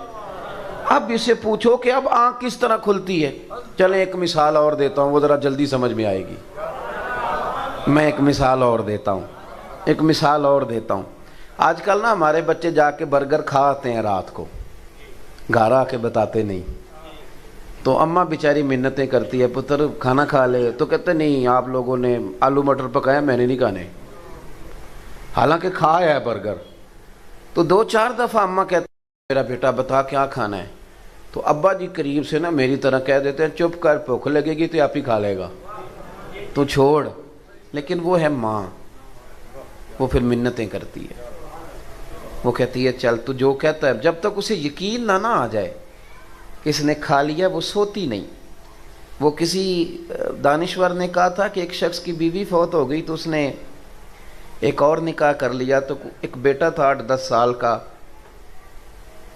اب اسے پوچھو کہ اب آنکھ کس طرح کھلتی ہے۔ چلیں ایک مثال اور دیتا ہوں، وہ ذرا جلدی سمجھ میں آئے گی۔ میں ایک مثال اور دیتا ہوں۔ آج کل نا ہمارے بچے جا کے برگر کھا آتے ہیں رات کو، گھر آ کے بتاتے نہیں، تو اماں بیچاری منتیں کرتی ہے پتر کھانا کھا لے، تو کہتے نہیں آپ لوگوں نے آلو مٹر پکایا، میں نے نہیں کھانے، حالانکہ کھایا ہے برگر۔ تو 2-4 دفعہ اماں کہتے ہیں میرا بیٹا بتا کیا کھانا ہے، تو ابا جی قریب سے نا میری طرح کہہ دیتے ہیں چپ کر، بھوک لگے گی تو آپ ہی کھا لے گا، تو چھوڑ۔ لیکن وہ ہے ماں، وہ پھر منتیں کرتی ہے، وہ کہتی ہے چل تو جو کہتا ہے، جب تک اسے یقین نہ آ جائے کہ اس نے کھا لیا وہ سوتی نہیں۔ وہ کسی دانشور نے کہا تھا کہ ایک شخص کی بیوی فوت ہو گئی تو اس نے ایک اور نکاح کر لیا، تو ایک بیٹا تھا 8-10 سال کا،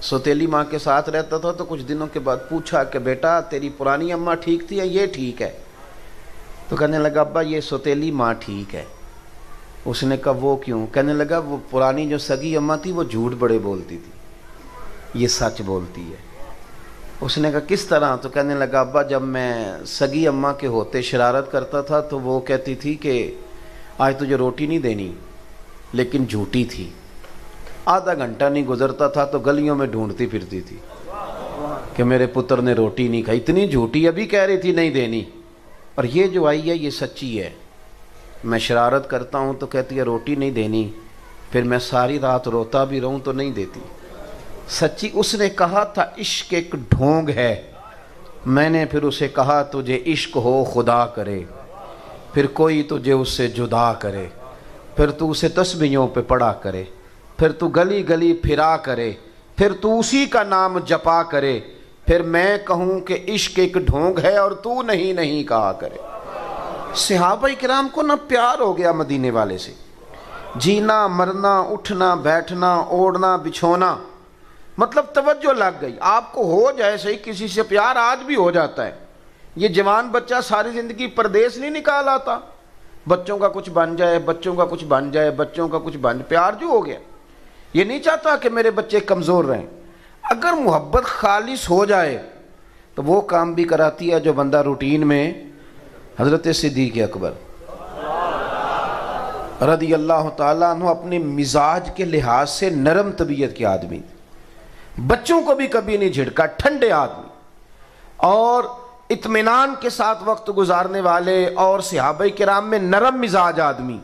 سوتیلی ماں کے ساتھ رہتا تھا، تو کچھ دنوں کے بعد پوچھا کہ بیٹا تیری پرانی اماں ٹھیک تھی یا یہ ٹھیک ہے؟ تو کہنے لگا ابا یہ سوتیلی ماں ٹھیک ہے۔ اس نے کہا وہ کیوں؟ کہنے لگا وہ پرانی جو سگی اماں تھی وہ جھوٹ بڑے بولتی تھی، یہ سچ بولتی ہے۔ اس نے کہا کس طرح؟ تو کہنے لگا ابا جب میں سگی اماں کے ہوتے شرارت کرتا تھا تو وہ کہتی تھی کہ آج تجھے روٹی نہیں دینی، لیکن جھوٹی تھی، آدھا گھنٹہ نہیں گزرتا تھا تو گلیوں میں ڈھونڈتی پھرتی تھی کہ میرے پتر نے روٹی نہیں کھائی، اتنی جھوٹی، ابھی کہہ رہی تھی نہیں دینی، اور یہ جو آئی ہے یہ سچی ہے۔ میں شرارت کرتا ہوں تو کہتی ہے روٹی نہیں دینی، پھر میں ساری رات روتا بھی رہوں تو نہیں دیتی، سچی۔ اس نے کہا تھا عشق ایک ڈھونگ ہے، میں نے پھر اسے کہا تجھے عشق ہو خدا کرے، پھر کوئی تجھے اس سے جدا کرے، پھر تو اسے تسبیحوں پہ پڑھا کرے، پھر تو گلی گلی پھرا کرے، پھر تو اسی کا نام جپا کرے، پھر میں کہوں کہ عشق ایک ڈھونگ ہے اور تو نہیں کہا کرے۔ صحابہ کرام کو نہ پیار ہو گیا مدینے والے سے، جینا مرنا اٹھنا بیٹھنا اوڑھنا بچھونا، مطلب توجہ لگ گئی۔ آپ کو ہو جائے صحیح کسی سے پیار، آج بھی ہو جاتا ہے، یہ جوان بچہ ساری زندگی پردیس نہیں نکال آتا، بچوں کا کچھ بن جائے، بچوں کا کچھ بن جائے، بچوں کا کچھ بن، پیار جو ہو گیا، یہ نہیں چاہتا کہ میرے بچے کمزور رہیں۔ اگر محبت خالص ہو جائے تو وہ کام بھی کراتی ہے جو بندہ روٹین میں۔ حضرت صدیق اکبر رضی اللہ تعالیٰ عنہ اپنے مزاج کے لحاظ سے نرم طبیعت کے آدمی، بچوں کو بھی کبھی نہیں جھڑکا، ٹھنڈے آدمی اور اطمینان کے ساتھ وقت گزارنے والے، اور صحابہ کرام میں نرم مزاج آدمی۔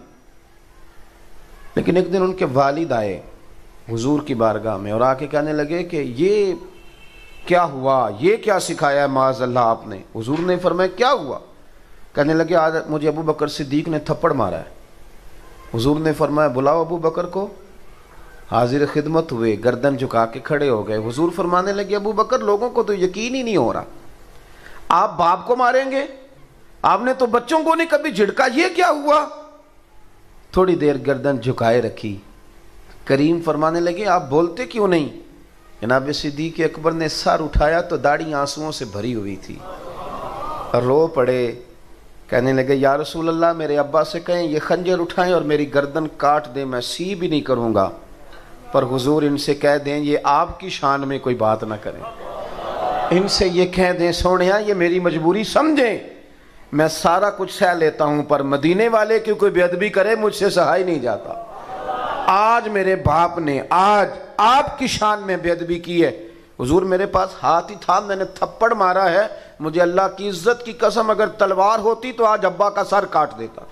لیکن ایک دن ان کے والد آئے حضور کی بارگاہ میں اور آ کے کہنے لگے کہ یہ کیا ہوا، یہ کیا سکھایا ہے معاذ اللہ آپ نے؟ حضور نے فرمایا کیا ہوا؟ کہنے لگے آج مجھے ابو بکر صدیق نے تھپڑ مارا ہے۔ حضور نے فرمایا بلاؤ ابو بکر کو۔ حاضر خدمت ہوئے، گردن جھکا کے کھڑے ہو گئے۔ حضور فرمانے لگے ابو بکر لوگوں کو تو یقین ہی نہیں ہو رہا، آپ باپ کو ماریں گے؟ آپ نے تو بچوں کو نہیں کبھی جھڑکا، یہ کیا ہوا؟ تھوڑی دیر گردن جھکائے رکھی، کریم فرمانے لگے آپ بولتے کیوں نہیں؟ جناب صدیق اکبر نے سر اٹھایا تو داڑھی آنسوؤں سے بھری ہوئی تھی، رو پڑے، کہنے لگے یا رسول اللہ میرے ابا سے کہیں یہ خنجر اٹھائیں اور میری گردن کاٹ دیں، میں سی بھی نہیں کروں گا، پر حضور ان سے کہہ دیں یہ آپ کی شان میں کوئی بات نہ کریں، ان سے یہ کہہ دیں سونیا یہ میری مجبوری سمجھیں، میں سارا کچھ سہ لیتا ہوں پر مدینے والے کی کوئی بے ادبی کرے مجھ سے سہا ہی نہیں جاتا۔ آج میرے باپ نے آج آپ کی شان میں بے ادبی کی ہے، حضور میرے پاس ہاتھ ہی تھا، میں نے تھپڑ مارا ہے، مجھے اللہ کی عزت کی قسم اگر تلوار ہوتی تو آج ابا کا سر کاٹ دیتا۔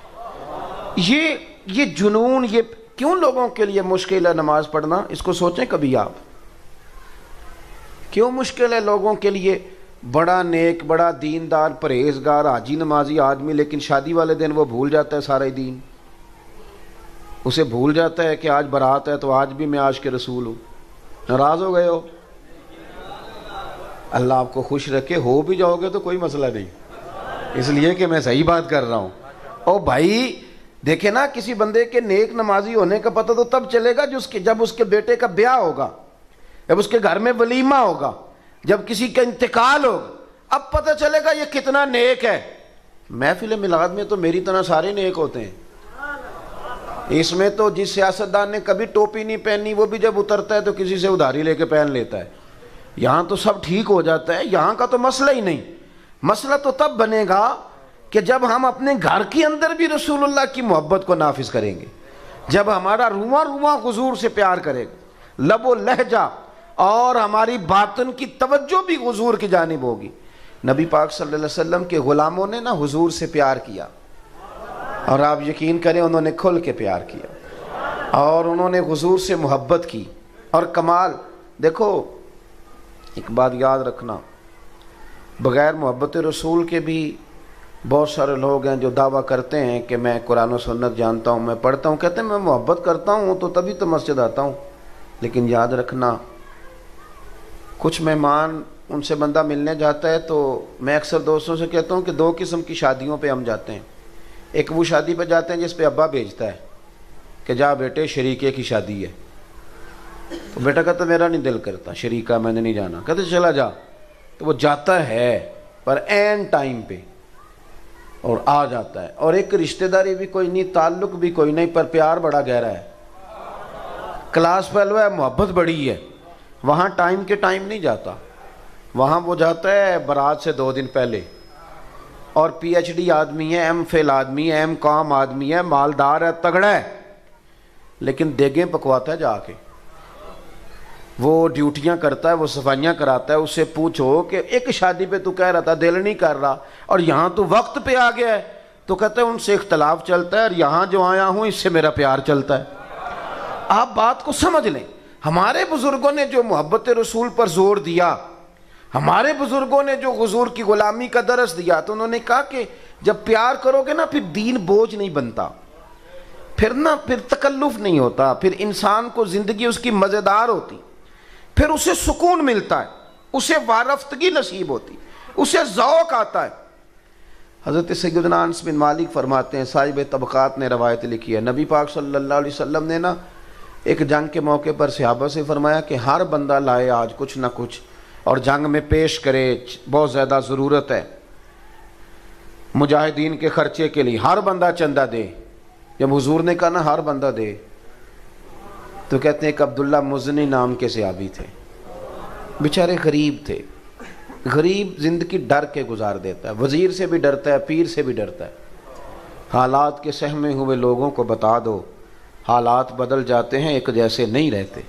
یہ جنون، یہ کیوں لوگوں کے لیے مشکل ہے نماز پڑھنا؟ اس کو سوچیں کبھی آپ، کیوں مشکل ہے لوگوں کے لیے؟ بڑا نیک بڑا دیندار پرہیزگار حاجی نمازی آدمی، لیکن شادی والے دن وہ بھول جاتا ہے سارا دین، اسے بھول جاتا ہے کہ آج برات ہے تو آج بھی میں عاشق رسول ہوں۔ ناراض ہو گئے ہو؟ اللہ آپ کو خوش رکھے، ہو بھی جاؤ گے تو کوئی مسئلہ نہیں، اس لیے کہ میں صحیح بات کر رہا ہوں۔ او بھائی دیکھیں نا، کسی بندے کے نیک نمازی ہونے کا پتہ تو تب چلے گا جب اس کے بیٹے کا بیاہ ہوگا، جب اس کے گھر میں ولیمہ ہوگا، جب کسی کا انتقال ہوگا، اب پتہ چلے گا یہ کتنا نیک ہے۔ محفل میلاد میں تو میری طرح سارے نیک ہوتے ہیں، اس میں تو جس سیاستدان نے کبھی ٹوپی نہیں پہنی وہ بھی جب اترتا ہے تو کسی سے ادھاری لے کے پہن لیتا ہے. یہاں تو سب ٹھیک ہو جاتا ہے. یہاں کا تو مسئلہ ہی نہیں. مسئلہ تو تب بنے گا کہ جب ہم اپنے گھر کے اندر بھی رسول اللہ کی محبت کو نافذ کریں گے, جب ہمارا رواں رواں حضور سے پیار کرے گا, لب و لہجہ اور ہماری باطن کی توجہ بھی حضور کی جانب ہوگی. نبی پاک صلی اللہ علیہ وسلم کے غلاموں نے نا حضور سے پیار کیا, اور آپ یقین کریں انہوں نے کھل کے پیار کیا, اور انہوں نے حضور سے محبت کی. اور کمال دیکھو, ایک بات یاد رکھنا, بغیر محبت رسول کے بھی بہت سارے لوگ ہیں جو دعویٰ کرتے ہیں کہ میں قرآن و سنت جانتا ہوں, میں پڑھتا ہوں, کہتے ہیں میں محبت کرتا ہوں تو تبھی تو مسجد آتا ہوں. لیکن یاد رکھنا, کچھ مہمان ان سے بندہ ملنے جاتا ہے تو میں اکثر دوستوں سے کہتا ہوں کہ دو قسم کی شادیوں پہ ہم جاتے ہیں. ایک وہ شادی پہ جاتے ہیں جس پہ ابا بھیجتا ہے کہ جا بیٹے شریکے کی شادی ہے, تو بیٹا کہتا میرا نہیں دل کرتا شریکہ, میں نے نہیں جانا. کہتے چلا جا, تو وہ جاتا ہے پر عین ٹائم پہ اور آ جاتا ہے. اور ایک رشتہ داری بھی کوئی نہیں, تعلق بھی کوئی نہیں, پر پیار بڑا گہرا ہے, کلاس فیلو ہے, محبت بڑی ہے. وہاں ٹائم کے ٹائم نہیں جاتا, وہاں وہ جاتا ہے برات سے 2 دن پہلے, اور پی ایچ ڈی آدمی ہے, ایم فل آدمی ہے, ایم کام آدمی ہے, مالدار ہے, تگڑا ہے, لیکن دیگیں پکواتا ہے جا کے, وہ ڈیوٹیاں کرتا ہے, وہ صفائیاں کراتا ہے. اس سے پوچھو کہ ایک شادی پہ تو کہہ رہا تھا دل نہیں کر رہا, اور یہاں تو وقت پہ آ گیا ہے, تو کہتے ہیں ان سے اختلاف چلتا ہے, اور یہاں جو آیا ہوں اس سے میرا پیار چلتا ہے. آپ بات کو سمجھ لیں. ہمارے بزرگوں نے جو محبت رسول پر زور دیا, ہمارے بزرگوں نے جو حضور کی غلامی کا درس دیا, تو انہوں نے کہا کہ جب پیار کرو گے نا پھر دین بوجھ نہیں بنتا, پھر تکلف نہیں ہوتا, پھر انسان کو زندگی اس کی مزیدار ہوتی, پھر اسے سکون ملتا ہے, اسے وارفتگی نصیب ہوتی, اسے ذوق آتا ہے. حضرت سیدنا انس بن مالک فرماتے ہیں, صاحب طبقات نے روایت لکھی ہے, نبی پاک صلی اللہ علیہ وسلم نے نا ایک جنگ کے موقع پر صحابہ سے فرمایا کہ ہر بندہ لائے آج کچھ نہ کچھ, اور جنگ میں پیش کرے, بہت زیادہ ضرورت ہے مجاہدین کے خرچے کے لیے, ہر بندہ چندہ دے. جب حضور نے کہا نا ہر بندہ دے, تو کہتے ہیں کہ عبداللہ مزنی نام کے صحابی تھے, بیچارے غریب تھے. غریب زندگی ڈر کے گزار دیتا ہے, وزیر سے بھی ڈرتا ہے, پیر سے بھی ڈرتا ہے. حالات کے سہمے ہوئے لوگوں کو بتا دو, حالات بدل جاتے ہیں, ایک جیسے نہیں رہتے.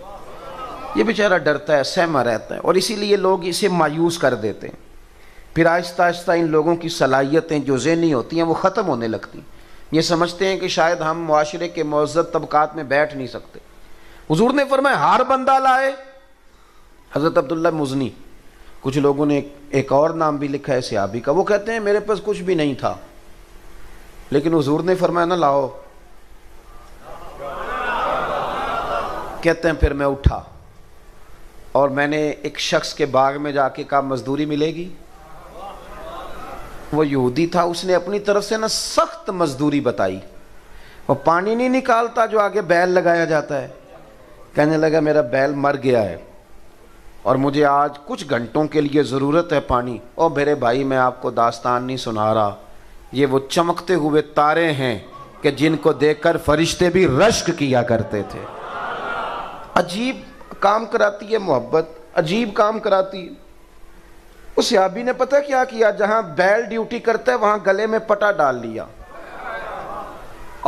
یہ بیچارہ ڈرتا ہے, سہما رہتا ہے, اور اسی لیے لوگ اسے مایوس کر دیتے ہیں. پھر آہستہ آہستہ ان لوگوں کی صلاحیتیں جو ذہنی ہوتی ہیں وہ ختم ہونے لگتی. یہ سمجھتے ہیں کہ شاید ہم معاشرے کے معزز طبقات میں بیٹھ نہیں سکتے. حضور نے فرمایا ہر بندہ لائے. حضرت عبداللہ مزنی, کچھ لوگوں نے ایک اور نام بھی لکھا ہے صحابی کا, وہ کہتے ہیں میرے پاس کچھ بھی نہیں تھا, لیکن حضور نے فرمایا نہ لاؤ. کہتے ہیں پھر میں اٹھا اور میں نے ایک شخص کے باغ میں جا کے کہا مزدوری ملے گی. وہ یہودی تھا, اس نے اپنی طرف سے نا سخت مزدوری بتائی. وہ پانی نہیں نکالتا جو آگے بیل لگایا جاتا ہے. کہنے لگا میرا بیل مر گیا ہے اور مجھے آج کچھ گھنٹوں کے لیے ضرورت ہے پانی. او میرے بھائی میں آپ کو داستان نہیں سنا رہا, یہ وہ چمکتے ہوئے تارے ہیں کہ جن کو دیکھ کر فرشتے بھی رشک کیا کرتے تھے. عجیب کام کراتی ہے محبت, عجیب کام کراتی ہے. اس صحابی نے پتہ کیا کیا, جہاں بیل ڈیوٹی کرتا ہے وہاں گلے میں پٹا ڈال لیا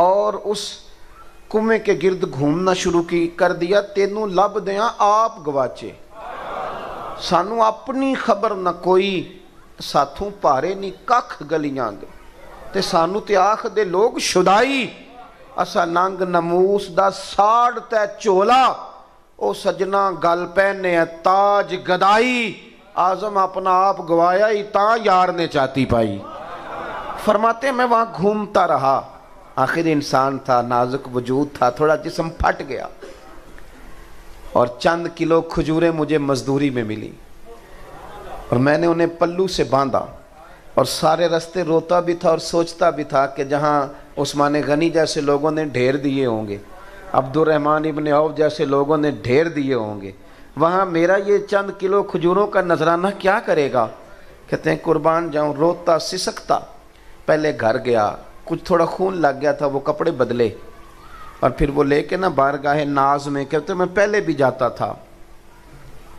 اور اس کنویں کے گرد گھومنا شروع کر دیا. تینوں لب دیاں آپ گواچے, سانو اپنی خبر نہ کوئی, ساتھوں پارے نہیں ککھ گلیاں دے, تے سانو تے آخ دے لوگ شدائی. اسا ننگ نموس دا ساڑ تے چولا, او سجنا گل پہنے تاج گدائی. آزم اپنا آپ گوایا ہی تاں یار نے چاہتی پائی. فرماتے ہیں میں وہاں گھومتا رہا, آخر انسان تھا, نازک وجود تھا, تھوڑا جسم پھٹ گیا, اور چند کلو کھجوریں مجھے مزدوری میں ملی, اور میں نے انہیں پلو سے باندھا, اور سارے رستے روتا بھی تھا اور سوچتا بھی تھا کہ جہاں عثمان غنی جیسے لوگوں نے ڈھیر دیے ہوں گے, عبد الرحمن ابن عوف جیسے لوگوں نے ڈھیر دیے ہوں گے, وہاں میرا یہ چند کلو کھجوروں کا نذرانہ کیا کرے گا. کہتے ہیں قربان جاؤں, روتا سسکتا. پہلے گھر گیا, کچھ تھوڑا خون لگ گیا تھا, وہ کپڑے بدلے, اور پھر وہ لے کے نا بارگاہ ناز میں کہتے میں پہلے بھی جاتا تھا،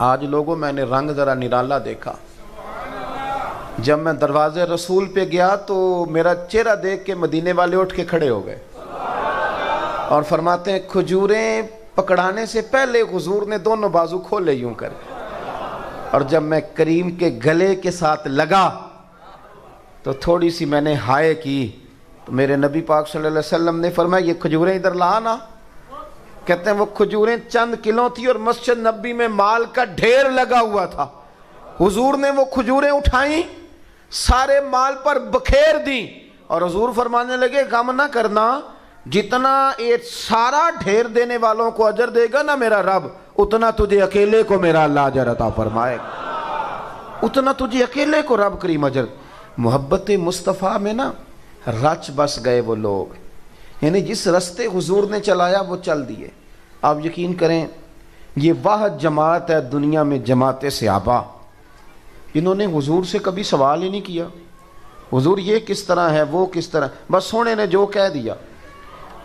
آج لوگوں میں نے رنگ ذرا نرالا دیکھا۔ جب میں دروازے رسول پہ گیا تو میرا چہرہ دیکھ کے مدینے والے اٹھ کے کھڑے ہو گئے اور فرماتے ہیں کھجوریں پکڑانے سے پہلے حضور نے دونوں بازو کھولے یوں کر کے، اور جب میں کریم کے گلے کے ساتھ لگا تو تھوڑی سی میں نے ہائے کی تو میرے نبی پاک صلی اللہ علیہ وسلم نے فرمایا یہ کھجوریں ادھر لا نا۔ کہتے ہیں وہ کھجوریں چند کلو تھی اور مسجد نبی میں مال کا ڈھیر لگا ہوا تھا، حضور نے وہ کھجوریں اٹھائیں سارے مال پر بکھیر دیں اور حضور فرمانے لگے غم نہ کرنا، جتنا یہ سارا ڈھیر دینے والوں کو اجر دے گا نا میرا رب، اتنا تجھے اکیلے کو میرا اللہ اجر عطا فرمائے گا، اتنا تجھے اکیلے کو رب کریم اجر۔ محبت مصطفیٰ میں نا رچ بس گئے وہ لوگ، یعنی جس رستے حضور نے چلایا وہ چل دیے۔ آپ یقین کریں یہ واحد جماعت ہے دنیا میں جماعت صحابہ، انہوں نے حضور سے کبھی سوال ہی نہیں کیا حضور یہ کس طرح ہے وہ کس طرح، بس سونے نے جو کہہ دیا۔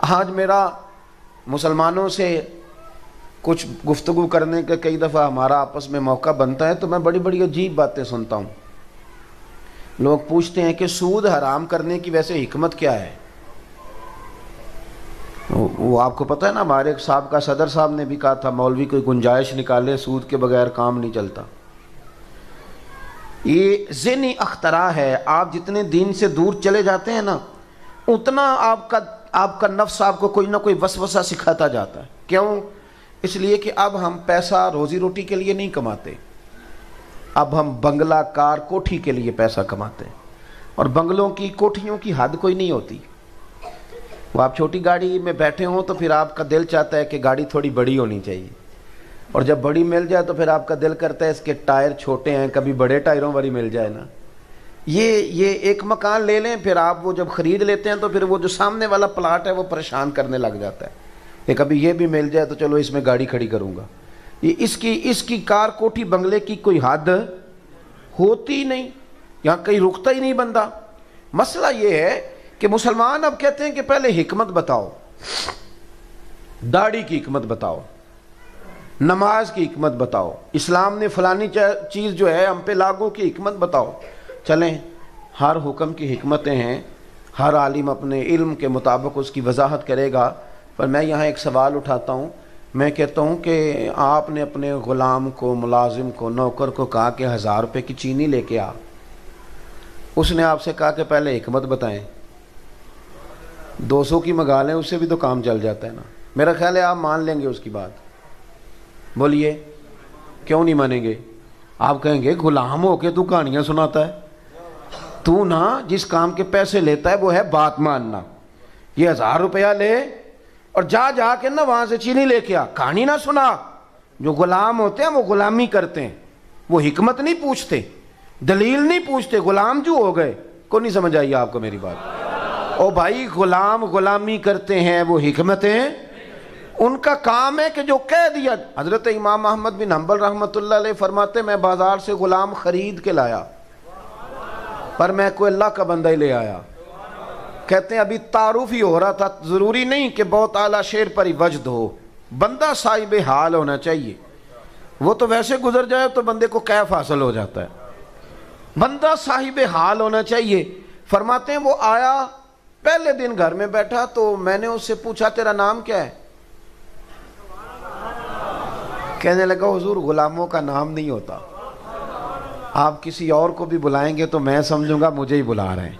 آج میرا مسلمانوں سے کچھ گفتگو کرنے کا کئی دفعہ ہمارا آپس میں موقع بنتا ہے تو میں بڑی بڑی عجیب باتیں سنتا ہوں۔ لوگ پوچھتے ہیں کہ سود حرام کرنے کی ویسے حکمت کیا ہے؟ وہ آپ کو پتہ ہے نا، ہمارے صاحب کا صدر صاحب نے بھی کہا تھا مولوی کوئی گنجائش نکالے، سود کے بغیر کام نہیں چلتا۔ یہ ذہنی اختراع ہے، آپ جتنے دین سے دور چلے جاتے ہیں نا اتنا آپ کا نفس آپ کو کوئی نہ کوئی وسوسہ سکھاتا جاتا ہے۔ کیوں؟ اس لیے کہ اب ہم پیسہ روزی روٹی کے لیے نہیں کماتے، اب ہم بنگلہ کار کوٹھی کے لیے پیسہ کماتے ہیں، اور بنگلوں کی کوٹھیوں کی حد کوئی نہیں ہوتی۔ وہ آپ چھوٹی گاڑی میں بیٹھے ہوں تو پھر آپ کا دل چاہتا ہے کہ گاڑی تھوڑی بڑی ہونی چاہیے، اور جب بڑی مل جائے تو پھر آپ کا دل کرتا ہے اس کے ٹائر چھوٹے ہیں، کبھی بڑے ٹائروں والی مل جائے نا۔ یہ ایک مکان لے لیں، پھر آپ وہ جب خرید لیتے ہیں تو پھر وہ جو سامنے والا پلاٹ ہے وہ پریشان کرنے لگ جاتا ہے کہ کبھی یہ بھی مل جائے تو چلو اس میں گاڑی کھڑی کروں گا۔ یہ اس کی کار کوٹھی بنگلے کی کوئی حد ہوتی نہیں، یہاں کہیں رکتا ہی نہیں بندہ۔ مسئلہ یہ ہے کہ مسلمان اب کہتے ہیں کہ پہلے حکمت بتاؤ، داڑھی کی حکمت بتاؤ، نماز کی حکمت بتاؤ، اسلام نے فلانی چیز جو ہے ہم پہ لاگو کی حکمت بتاؤ۔ چلیں ہر حکم کی حکمتیں ہیں، ہر عالم اپنے علم کے مطابق اس کی وضاحت کرے گا، پر میں یہاں ایک سوال اٹھاتا ہوں۔ میں کہتا ہوں کہ آپ نے اپنے غلام کو، ملازم کو، نوکر کو کہا کہ 1000 روپے کی چینی لے کے آ، اس نے آپ سے کہا کہ پہلے حکمت بتائیں، 200 کی منگا لیں، اس سے بھی تو کام چل جاتا ہے نا۔ میرا خیال ہے آپ مان لیں گے اس کی بات، بولیے کیوں نہیں مانیں گے؟ آپ کہیں گے غلام ہو کے تو کہانیاں سناتا ہے، تو نا جس کام کے پیسے لیتا ہے وہ ہے بات ماننا۔ یہ 1000 روپیہ لے اور جا کے نا وہاں سے چینی لے کے آ، کہانی نہ سنا۔ جو غلام ہوتے ہیں وہ غلامی کرتے ہیں، وہ حکمت نہیں پوچھتے، دلیل نہیں پوچھتے، غلام جو ہو گئے۔ کو نہیں سمجھ آئی آپ کو میری بات؟ او بھائی غلام غلامی کرتے ہیں، وہ حکمتیں ان کا کام ہے کہ جو کہہ دیا۔ حضرت امام احمد بن حنبل رحمۃ اللہ علیہ فرماتے میں بازار سے غلام خرید کے لایا، پر میں کوئی اللہ کا بندہ ہی لے آیا۔ کہتے ہیں ابھی تعارف ہی ہو رہا تھا، ضروری نہیں کہ بہت اعلیٰ شعر پر ہی وجد ہو، بندہ صاحب حال ہونا چاہیے۔ وہ تو ویسے گزر جائے تو بندے کو کیف حاصل ہو جاتا ہے، بندہ صاحب حال ہونا چاہیے۔ فرماتے ہیں وہ آیا، پہلے دن گھر میں بیٹھا تو میں نے اس سے پوچھا تیرا نام کیا ہے؟ کہنے لگا حضور غلاموں کا نام نہیں ہوتا، آپ کسی اور کو بھی بلائیں گے تو میں سمجھوں گا مجھے ہی بلا رہے ہیں۔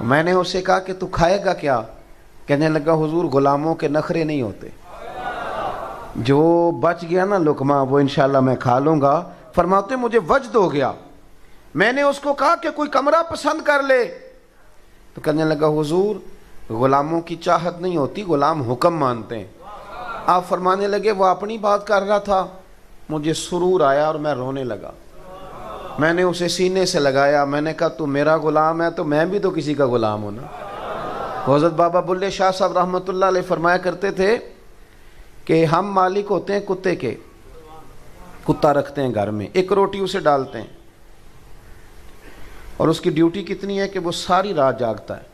میں نے اس سے کہا کہ تو کھائے گا کیا؟ کہنے لگا حضور غلاموں کے نخرے نہیں ہوتے، جو بچ گیا نا لقمہ وہ انشاءاللہ میں کھا لوں گا۔ فرماتے مجھے وجد ہو گیا، میں نے اس کو کہا کہ کوئی کمرہ پسند کر لے، تو کہنے لگا حضور غلاموں کی چاہت نہیں ہوتی، غلام حکم مانتے ہیں۔ آپ فرمانے لگے وہ اپنی بات کر رہا تھا، مجھے سرور آیا اور میں رونے لگا۔ میں نے اسے سینے سے لگایا، میں نے کہا تو میرا غلام ہے تو میں بھی تو کسی کا غلام ہوں نا۔ حضرت بابا بلے شاہ صاحب رحمۃ اللہ علیہ فرمایا کرتے تھے کہ ہم مالک ہوتے ہیں کتے کے، کتا رکھتے ہیں گھر میں، ایک روٹی اسے ڈالتے ہیں اور اس کی ڈیوٹی کتنی ہے کہ وہ ساری رات جاگتا ہے،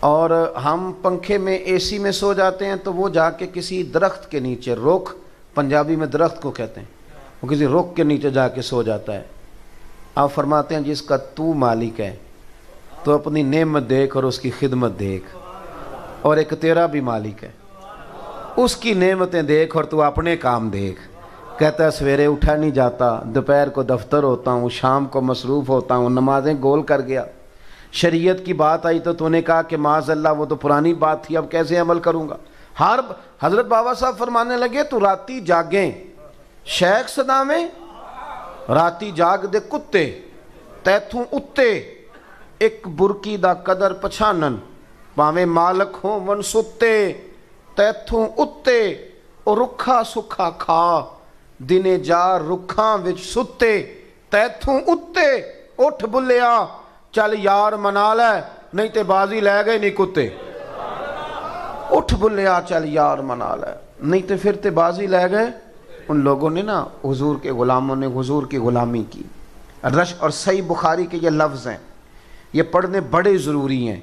اور ہم پنکھے میں اے سی میں سو جاتے ہیں تو وہ جا کے کسی درخت کے نیچے، رخ پنجابی میں درخت کو کہتے ہیں، وہ کسی رخ کے نیچے جا کے سو جاتا ہے۔ آپ فرماتے ہیں جس کا تو مالک ہے تو اپنی نعمت دیکھ اور اس کی خدمت دیکھ، اور ایک تیرا بھی مالک ہے، اس کی نعمتیں دیکھ اور تو اپنے کام دیکھ۔ کہتا ہے سویرے اٹھا نہیں جاتا، دوپہر کو دفتر ہوتا ہوں، شام کو مصروف ہوتا ہوں، نمازیں گول کر گیا، شریعت کی بات آئی تو نے کہا کہ معاذ اللہ وہ تو پرانی بات تھی، اب کیسے عمل کروں گا۔ حضرت بابا صاحب فرمانے لگے تو راتی جاگیں شیخ صدامیں، راتی جاگ دے کتے تیتھوں اتے، ایک برکی دا قدر پچھانن، پاویں مالک ہوں من ستے تیتھوں اتے، او رکھا سکھا کھا دنے جا رکھاں وچ ستے تیتھوں اتے، اٹھ بلیا چل یار منا لے نہیں تے بازی لے گئے نہیں کتے، اٹھ بلیا چل یار منا لے نہیں تے پھر تے بازی لے گئے۔ ان لوگوں نے نا حضور کے غلاموں نے حضور کی غلامی کی۔ رش اور صحیح بخاری کے یہ لفظ ہیں، یہ پڑھنے بڑے ضروری ہیں،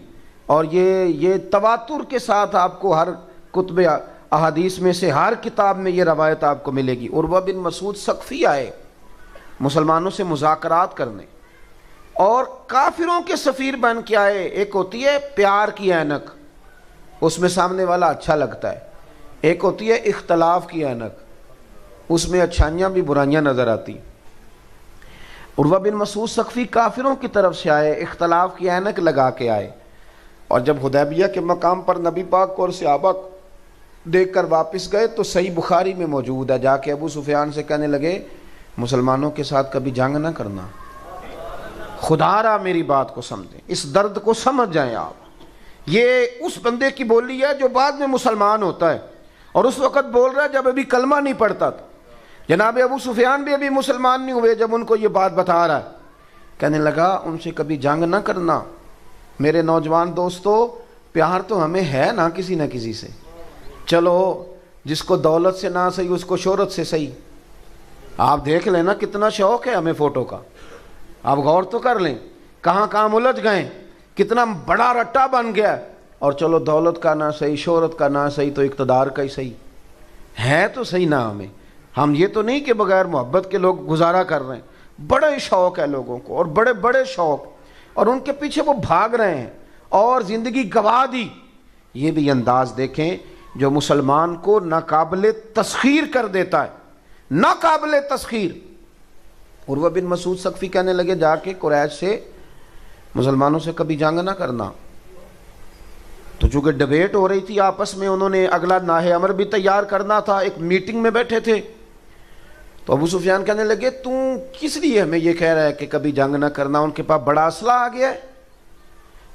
اور یہ تواتر کے ساتھ آپ کو ہر کتب احادیث میں سے ہر کتاب میں یہ روایت آپ کو ملے گی۔ عروہ بن مسعود ثقفی آئے مسلمانوں سے مذاکرات کرنے، اور کافروں کے سفیر بن کے آئے۔ ایک ہوتی ہے پیار کی اینک، اس میں سامنے والا اچھا لگتا ہے، ایک ہوتی ہے اختلاف کی اینک، اس میں اچھائیاں بھی برائیاں نظر آتی۔ عروہ بن مسعود ثقفی کافروں کی طرف سے آئے، اختلاف کی اینک لگا کے آئے، اور جب حدیبیہ کے مقام پر نبی پاک کو اور صحابہ دیکھ کر واپس گئے تو صحیح بخاری میں موجود ہے، جا کے ابو سفیان سے کہنے لگے مسلمانوں کے ساتھ کبھی جنگ نہ کرنا، خدا را میری بات کو سمجھیں، اس درد کو سمجھ جائیں آپ۔ یہ اس بندے کی بولی ہے جو بعد میں مسلمان ہوتا ہے، اور اس وقت بول رہا ہے جب ابھی کلمہ نہیں پڑھتا تھا۔ جناب ابو سفیان بھی ابھی مسلمان نہیں ہوئے جب ان کو یہ بات بتا رہا ہے، کہنے لگا ان سے کبھی جنگ نہ کرنا۔ میرے نوجوان دوستو، پیار تو ہمیں ہے نا کسی نہ کسی سے، چلو جس کو دولت سے نہ صحیح اس کو شہرت سے صحیح۔ آپ دیکھ لیں نا کتنا شوق ہے ہمیں فوٹو کا، آپ غور تو کر لیں کہاں کہاں الجھ گئے، کتنا بڑا رٹا بن گیا، اور چلو دولت کا نہ صحیح، شہرت کا نہ صحیح تو اقتدار کا ہی صحیح ہے تو صحیح نہ ہمیں۔ ہم یہ تو نہیں کہ بغیر محبت کے لوگ گزارا کر رہے ہیں، بڑے شوق ہے لوگوں کو، اور بڑے بڑے شوق، اور ان کے پیچھے وہ بھاگ رہے ہیں اور زندگی گوا دی۔ یہ بھی انداز دیکھیں جو مسلمان کو ناقابل تسخیر کر دیتا ہے، ناقابل تسخیر۔ عروہ بن مسعود ثقفی کہنے لگے جا کے قریش سے مسلمانوں سے کبھی جنگ نہ کرنا۔ تو چونکہ ڈبیٹ ہو رہی تھی آپس میں، انہوں نے اگلا ناہے امر بھی تیار کرنا تھا، ایک میٹنگ میں بیٹھے تھے، تو ابو سفیان کہنے لگے تو کس لیے ہمیں یہ کہہ رہا ہے کہ کبھی جنگ نہ کرنا؟ ان کے پاس بڑا اسلحہ آ گیا ہے،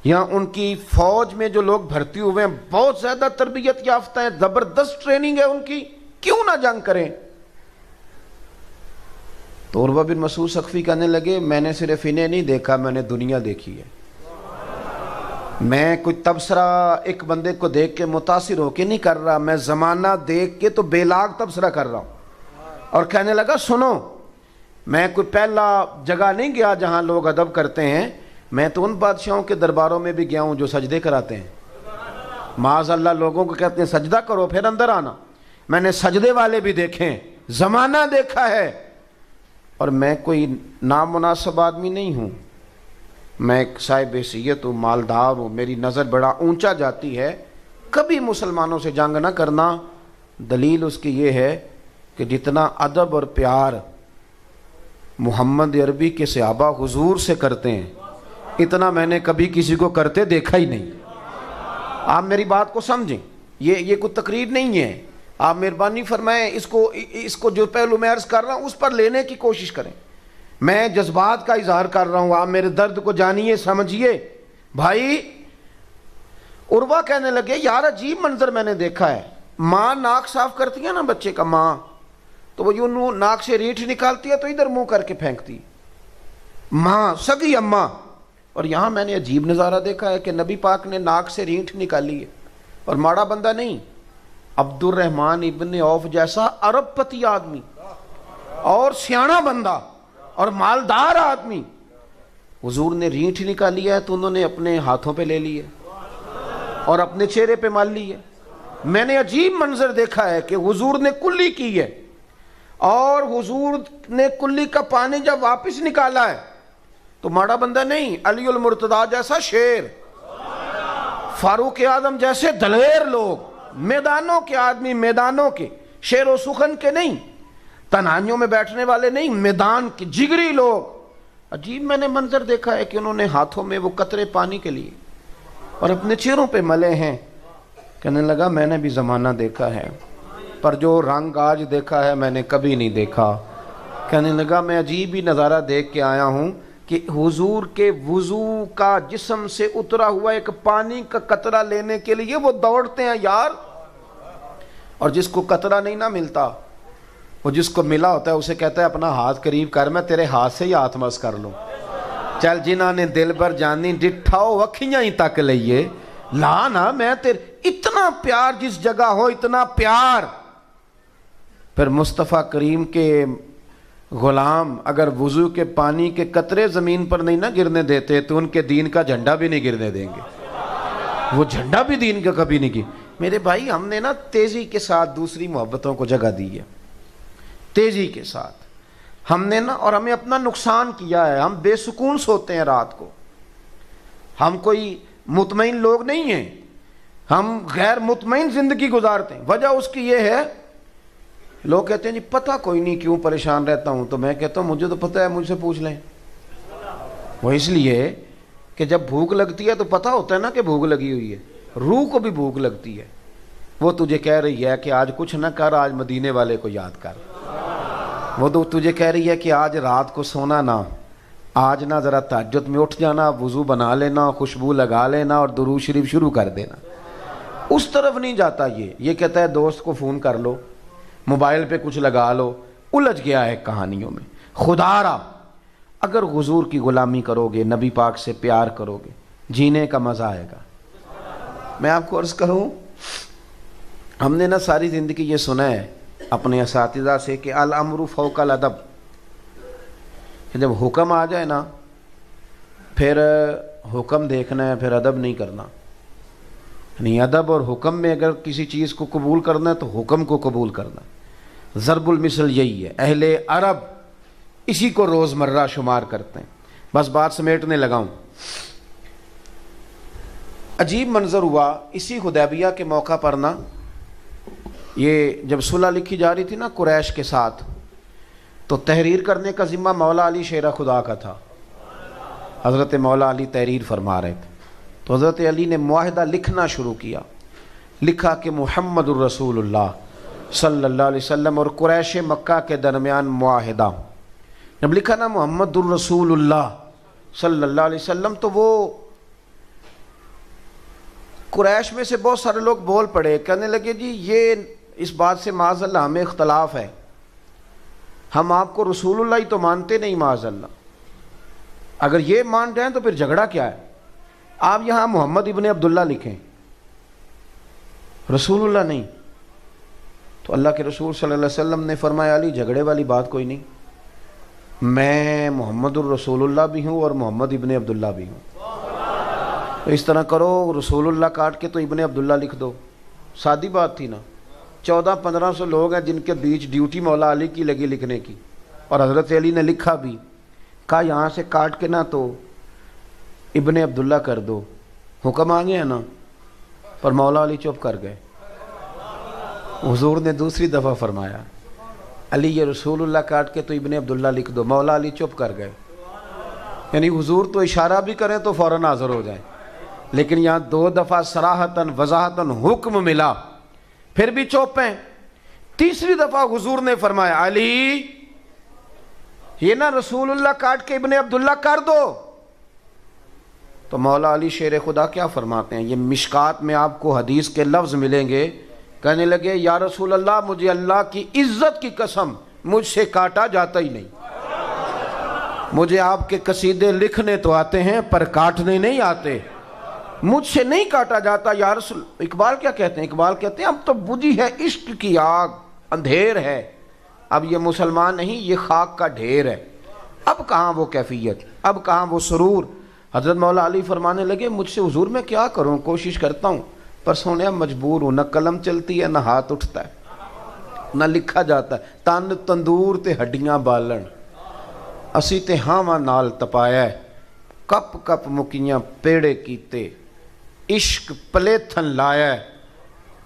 یہاں ان کی فوج میں جو لوگ بھرتی ہوئے ہیں بہت زیادہ تربیت یافتہ ہیں، زبردست ٹریننگ ہے ان کی، کیوں نہ جنگ کریں؟ تو عروہ بن مسعود ثقفی کہنے لگے میں نے صرف انہیں نہیں دیکھا، میں نے دنیا دیکھی ہے، میں کوئی تبصرہ ایک بندے کو دیکھ کے متاثر ہو کے نہیں کر رہا، میں زمانہ دیکھ کے تو بے لاگ تبصرہ کر رہا ہوں۔ اور کہنے لگا سنو، میں کوئی پہلا جگہ نہیں گیا جہاں لوگ ادب کرتے ہیں، میں تو ان بادشاہوں کے درباروں میں بھی گیا ہوں جو سجدے کراتے ہیں، معاذ اللہ لوگوں کو کہتے ہیں سجدہ کرو پھر اندر آنا، میں نے سجدے والے بھی دیکھے ہیں، زمانہ دیکھا ہے، اور میں کوئی نامناسب آدمی نہیں ہوں، میں ایک صاحب حیثیت ہوں، مالدار ہوں، میری نظر بڑا اونچا جاتی ہے، کبھی مسلمانوں سے جنگ نہ کرنا۔ دلیل اس کی یہ ہے کہ جتنا ادب اور پیار محمد عربی کے صحابہ حضور سے کرتے ہیں اتنا میں نے کبھی کسی کو کرتے دیکھا ہی نہیں۔ آپ میری بات کو سمجھیں، یہ کوئی تقریر نہیں ہے، آپ مہربانی فرمائیں اس کو جو پہلو میں عرض کر رہا ہوں اس پر لینے کی کوشش کریں، میں جذبات کا اظہار کر رہا ہوں، آپ میرے درد کو جانیے سمجھیے۔ بھائی عروہ کہنے لگے یار عجیب منظر میں نے دیکھا ہے، ماں ناک صاف کرتی ہے نا بچے کا، ماں تو وہ یوں ناک سے ریٹھ نکالتی ہے تو ادھر منہ کر کے پھینکتی، ماں سگی اماں، اور یہاں میں نے عجیب نظارہ دیکھا ہے کہ نبی پاک نے ناک سے ریٹھ نکالی ہے، اور ماڑا بندہ نہیں، عبد الرحمن ابن عوف جیسا عرب پتی آدمی اور سیاںا بندہ اور مالدار آدمی، حضور نے ریٹھ نکالی ہے تو انہوں نے اپنے ہاتھوں پہ لے لی ہے، اور اپنے چہرے پہ مال لی ہے۔ میں نے عجیب منظر دیکھا ہے کہ حضور نے کلی کی ہے، اور حضور نے کلی کا پانی جب واپس نکالا ہے تو ماڑا بندہ نہیں، علی المرتضیٰ جیسا شیر، فاروق اعظم جیسے دلیر لوگ، میدانوں کے آدمی، میدانوں کے، شیر و سخن کے نہیں، تنہائیوں میں بیٹھنے والے نہیں، میدان کے جگری لوگ۔ عجیب میں نے منظر دیکھا ہے کہ انہوں نے ہاتھوں میں وہ قطرے پانی کے لیے اور اپنے چہروں پہ ملے ہیں۔ کہنے لگا میں نے بھی زمانہ دیکھا ہے، پر جو رنگ آج دیکھا ہے میں نے کبھی نہیں دیکھا۔ کہنے لگا میں عجیب ہی نظارہ دیکھ کے آیا ہوں کہ حضور کے وضو کا جسم سے اترا ہوا ایک پانی کا قطرہ لینے کے لیے وہ دوڑتے ہیں یار، اور جس کو قطرہ نہیں نہ ملتا، وہ جس کو ملا ہوتا ہے اسے کہتا ہے اپنا ہاتھ قریب کر، میں تیرے ہاتھ سے ہی ہاتھ مس کر لوں۔ چل جنہاں نے دل بر جانی ڈٹھاؤ وکھیاں ہی تک لئیے، لا نا میں تیرے، اتنا پیار جس جگہ ہو، اتنا پیار۔ پھر مصطفیٰ کریم کے غلام اگر وضو کے پانی کے قطرے زمین پر نہیں نہ گرنے دیتے تو ان کے دین کا جھنڈا بھی نہیں گرنے دیں گے، وہ جھنڈا بھی دین کا کبھی نہیں گر۔ میرے بھائی ہم نے نا تیزی کے ساتھ دوسری محبتوں کو جگہ دی ہے، تیزی کے ساتھ ہم نے نا، اور ہمیں اپنا نقصان کیا ہے۔ ہم بے سکون سوتے ہیں رات کو، ہم کوئی مطمئن لوگ نہیں ہیں، ہم غیر مطمئن زندگی گزارتے ہیں۔ وجہ اس کی یہ ہے، لوگ کہتے ہیں جی پتہ کوئی نہیں کیوں پریشان رہتا ہوں، تو میں کہتا ہوں مجھے تو پتہ ہے، مجھ سے پوچھ لیں۔ وہ اس لیے کہ جب بھوک لگتی ہے تو پتہ ہوتا ہے نا کہ بھوک لگی ہوئی ہے، روح کو بھی بھوک لگتی ہے، وہ تجھے کہہ رہی ہے کہ آج کچھ نہ کر، آج مدینے والے کو یاد کر۔ وہ تو تجھے کہہ رہی ہے کہ آج رات کو سونا نہ، آج نہ ذرا تہجد میں اٹھ جانا، وضو بنا لینا، خوشبو لگا لینا اور درود شریف شروع کر دینا۔ اس طرف نہیں جاتا یہ کہتا ہے دوست کو فون کر لو، موبائل پہ کچھ لگا لو، الجھ گیا ہے کہانیوں میں۔ خدا را اگر حضور کی غلامی کرو گے، نبی پاک سے پیار کرو گے، جینے کا مزہ آئے گا۔ میں آپ کو عرض کروں، ہم نے نا ساری زندگی یہ سنا ہے اپنے اساتذہ سے کہ الامر فوق الادب، کہ جب حکم آ جائے نا پھر حکم دیکھنا ہے، پھر ادب نہیں کرنا۔ یعنی ادب اور حکم میں اگر کسی چیز کو قبول کرنا ہے تو حکم کو قبول کرنا۔ ضرب المثل یہی ہے، اہل عرب اسی کو روزمرہ شمار کرتے ہیں۔ بس بات سمیٹنے لگا ہوں۔ عجیب منظر ہوا اسی حدیبیہ کے موقع پر نا، یہ جب صلح لکھی جا رہی تھی نا قریش کے ساتھ، تو تحریر کرنے کا ذمہ مولا علی شیر خدا کا تھا۔ حضرت مولا علی تحریر فرما رہے تھے، تو حضرت علی نے معاہدہ لکھنا شروع کیا۔ لکھا کہ محمد الرسول اللہ صلی اللہ علیہ وسلم اور قریش مکہ کے درمیان معاہدہ۔ جب لکھا نا محمد الرسول اللہ صلی اللہ علیہ وسلم، تو وہ قریش میں سے بہت سارے لوگ بول پڑے، کہنے لگے جی یہ اس بات سے معاذ اللہ ہمیں اختلاف ہے، ہم آپ کو رسول اللہ ہی تو مانتے نہیں، معاذ اللہ، اگر یہ مان جائیں تو پھر جھگڑا کیا ہے؟ آپ یہاں محمد ابن عبداللہ لکھیں، رسول اللہ نہیں۔ تو اللہ کے رسول صلی اللہ علیہ وسلم نے فرمایا علی جھگڑے والی بات کوئی نہیں، میں محمد الرسول اللہ بھی ہوں اور محمد ابن عبداللہ بھی ہوں، تو اس طرح کرو رسول اللہ کاٹ کے تو ابن عبداللہ لکھ دو۔ سادی بات تھی نا، 1400-1500 لوگ ہیں جن کے بیچ ڈیوٹی مولا علی کی لگی لکھنے کی، اور حضرت علی نے لکھا بھی، کہا یہاں سے کاٹ کے نا تو ابن عبداللہ کر دو۔ حکم آ گیا نا، پر مولا علی چپ کر گئے۔ حضور نے دوسری دفعہ فرمایا علی یہ رسول اللہ کاٹ کے تو ابن عبداللہ لکھ دو، مولا علی چپ کر گئے۔ یعنی حضور تو اشارہ بھی کریں تو فوراً حاضر ہو جائیں، لیکن یہاں 2 دفعہ صراحتاً وضاحتاً حکم ملا، پھر بھی چپ ہیں۔ تیسری دفعہ حضور نے فرمایا علی یہ نا رسول اللہ کاٹ کے ابن عبداللہ کر دو۔ تو مولا علی شیر خدا کیا فرماتے ہیں، یہ مشکات میں آپ کو حدیث کے لفظ ملیں گے، کہنے لگے یا رسول اللہ مجھے اللہ کی عزت کی قسم مجھ سے کاٹا جاتا ہی نہیں، مجھے آپ کے قصیدے لکھنے تو آتے ہیں پر کاٹنے نہیں آتے، مجھ سے نہیں کاٹا جاتا یا رسول۔ اقبال کیا کہتے ہیں؟ اقبال کہتے ہیں اب تو بجھی ہے عشق کی آگ، اندھیر ہے، اب یہ مسلمان نہیں یہ خاک کا ڈھیر ہے، اب کہاں وہ کیفیت، اب کہاں وہ سرور۔ حضرت مولا علی فرمانے لگے مجھ سے حضور میں کیا کروں، کوشش کرتا ہوں پر سونے مجبور ہوں، نہ قلم چلتی ہے نہ ہاتھ اٹھتا ہے نہ لکھا جاتا ہے، تن تندور تے ہڈیاں بالن، اسی تے ہاواں نال تپایا ہے، کپ کپ مکیاں پیڑے کیتے، عشق پلیتھن لایا ہے،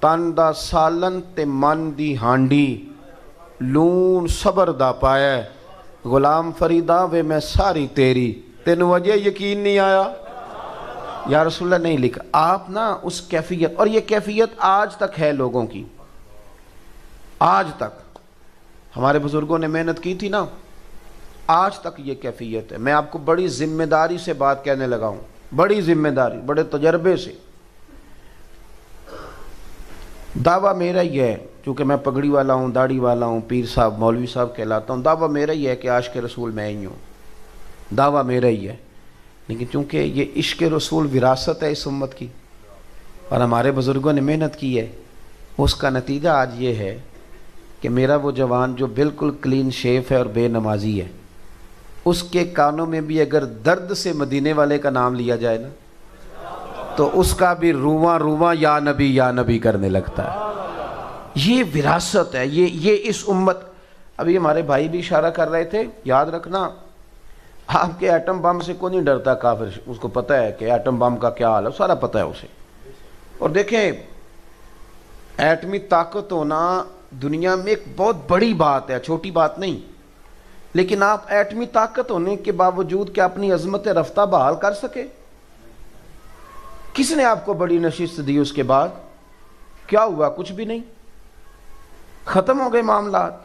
تن دا سالن تے من دی ہانڈی، لون صبر دا پایا ہے، غلام فریدا وے میں ساری تیری، تینوں وجہ یقین نہیں آیا؟ یا رسول اللہ نہیں لکھا۔ آپ نا اس کیفیت، اور یہ کیفیت آج تک ہے لوگوں کی، آج تک ہمارے بزرگوں نے محنت کی تھی نا، آج تک یہ کیفیت ہے۔ میں آپ کو بڑی ذمہ داری سے بات کہنے لگا ہوں، بڑی ذمہ داری، بڑے تجربے سے۔ دعویٰ میرا ہی ہے، چونکہ میں پگڑی والا ہوں، داڑھی والا ہوں، پیر صاحب مولوی صاحب کہلاتا ہوں، دعویٰ میرا ہی ہے کہ عاشق رسول میں ہی ہوں، دعویٰ میرا ہی ہے، لیکن چونکہ یہ عشق رسول وراثت ہے اس امت کی اور ہمارے بزرگوں نے محنت کی ہے، اس کا نتیجہ آج یہ ہے کہ میرا وہ جوان جو بالکل کلین شیف ہے اور بے نمازی ہے، اس کے کانوں میں بھی اگر درد سے مدینے والے کا نام لیا جائے نا تو اس کا بھی رواں رواں یا نبی کرنے لگتا ہے۔ یہ وراثت ہے، یہ اس امت۔ ابھی ہمارے بھائی بھی اشارہ کر رہے تھے، یاد رکھنا آپ کے ایٹم بم سے کوئی نہیں ڈرتا کافر، اس کو پتہ ہے کہ ایٹم بم کا کیا حال ہے، سارا پتہ ہے اسے۔ اور دیکھیں ایٹمی طاقت ہونا دنیا میں ایک بہت بڑی بات ہے، چھوٹی بات نہیں، لیکن آپ ایٹمی طاقت ہونے کے باوجود کیا اپنی عظمت رفتہ بحال کر سکے؟ کس نے آپ کو بڑی نشست دی؟ اس کے بعد کیا ہوا؟ کچھ بھی نہیں، ختم ہو گئے معاملات۔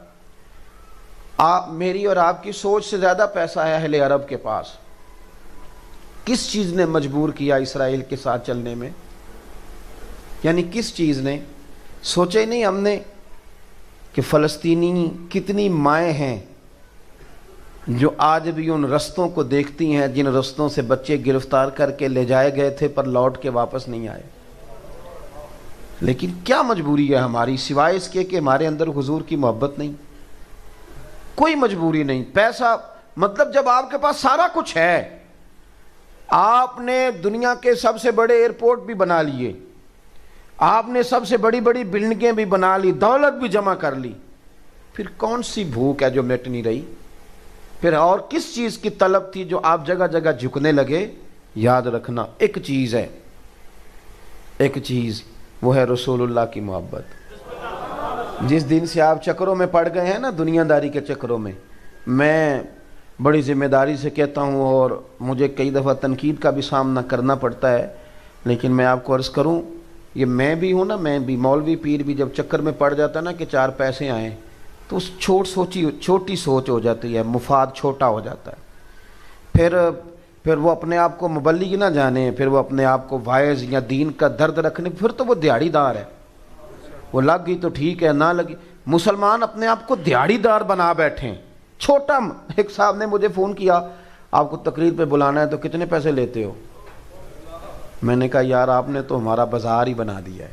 آپ میری اور آپ کی سوچ سے زیادہ پیسہ ہے اہل عرب کے پاس۔ کس چیز نے مجبور کیا اسرائیل کے ساتھ چلنے میں؟ یعنی کس چیز نے؟ سوچے نہیں ہم نے کہ فلسطینی کتنی مائیں ہیں جو آج بھی ان رستوں کو دیکھتی ہیں جن رستوں سے بچے گرفتار کر کے لے جائے گئے تھے پر لوٹ کے واپس نہیں آئے۔ لیکن کیا مجبوری ہے ہماری سوائے اس کے کہ ہمارے اندر حضور کی محبت نہیں؟ کوئی مجبوری نہیں۔ پیسہ مطلب جب آپ کے پاس سارا کچھ ہے، آپ نے دنیا کے سب سے بڑے ایئرپورٹ بھی بنا لیے، آپ نے سب سے بڑی بڑی بلڈنگیں بھی بنا لی، دولت بھی جمع کر لی، پھر کون سی بھوک ہے جو مٹ نہیں رہی؟ پھر اور کس چیز کی طلب تھی جو آپ جگہ جگہ جھکنے لگے؟ یاد رکھنا ایک چیز ہے، ایک چیز، وہ ہے رسول اللہ کی محبت۔ جس دن سے آپ چکروں میں پڑ گئے ہیں نا، دنیا داری کے چکروں میں بڑی ذمہ داری سے کہتا ہوں اور مجھے کئی دفعہ تنقید کا بھی سامنا کرنا پڑتا ہے، لیکن میں آپ کو عرض کروں، یہ میں بھی ہوں نا، میں بھی مولوی پیر بھی جب چکر میں پڑ جاتا نا کہ چار پیسے آئیں تو اس چھوٹی سوچ ہو جاتی ہے، مفاد چھوٹا ہو جاتا ہے، پھر وہ اپنے آپ کو مبلغ نہ جانے، پھر وہ اپنے آپ کو واعظ یا دین کا درد رکھنے، پھر تو وہ دیہڑی دار ہے، وہ لگ گئی تو ٹھیک ہے، نہ لگی۔ مسلمان اپنے آپ کو دیہڑی دار بنا بیٹھیں، چھوٹا۔ ایک صاحب نے مجھے فون کیا، آپ کو تقریر پہ بلانا ہے تو کتنے پیسے لیتے ہو؟ میں نے کہا یار آپ نے تو ہمارا بازار ہی بنا دیا ہے،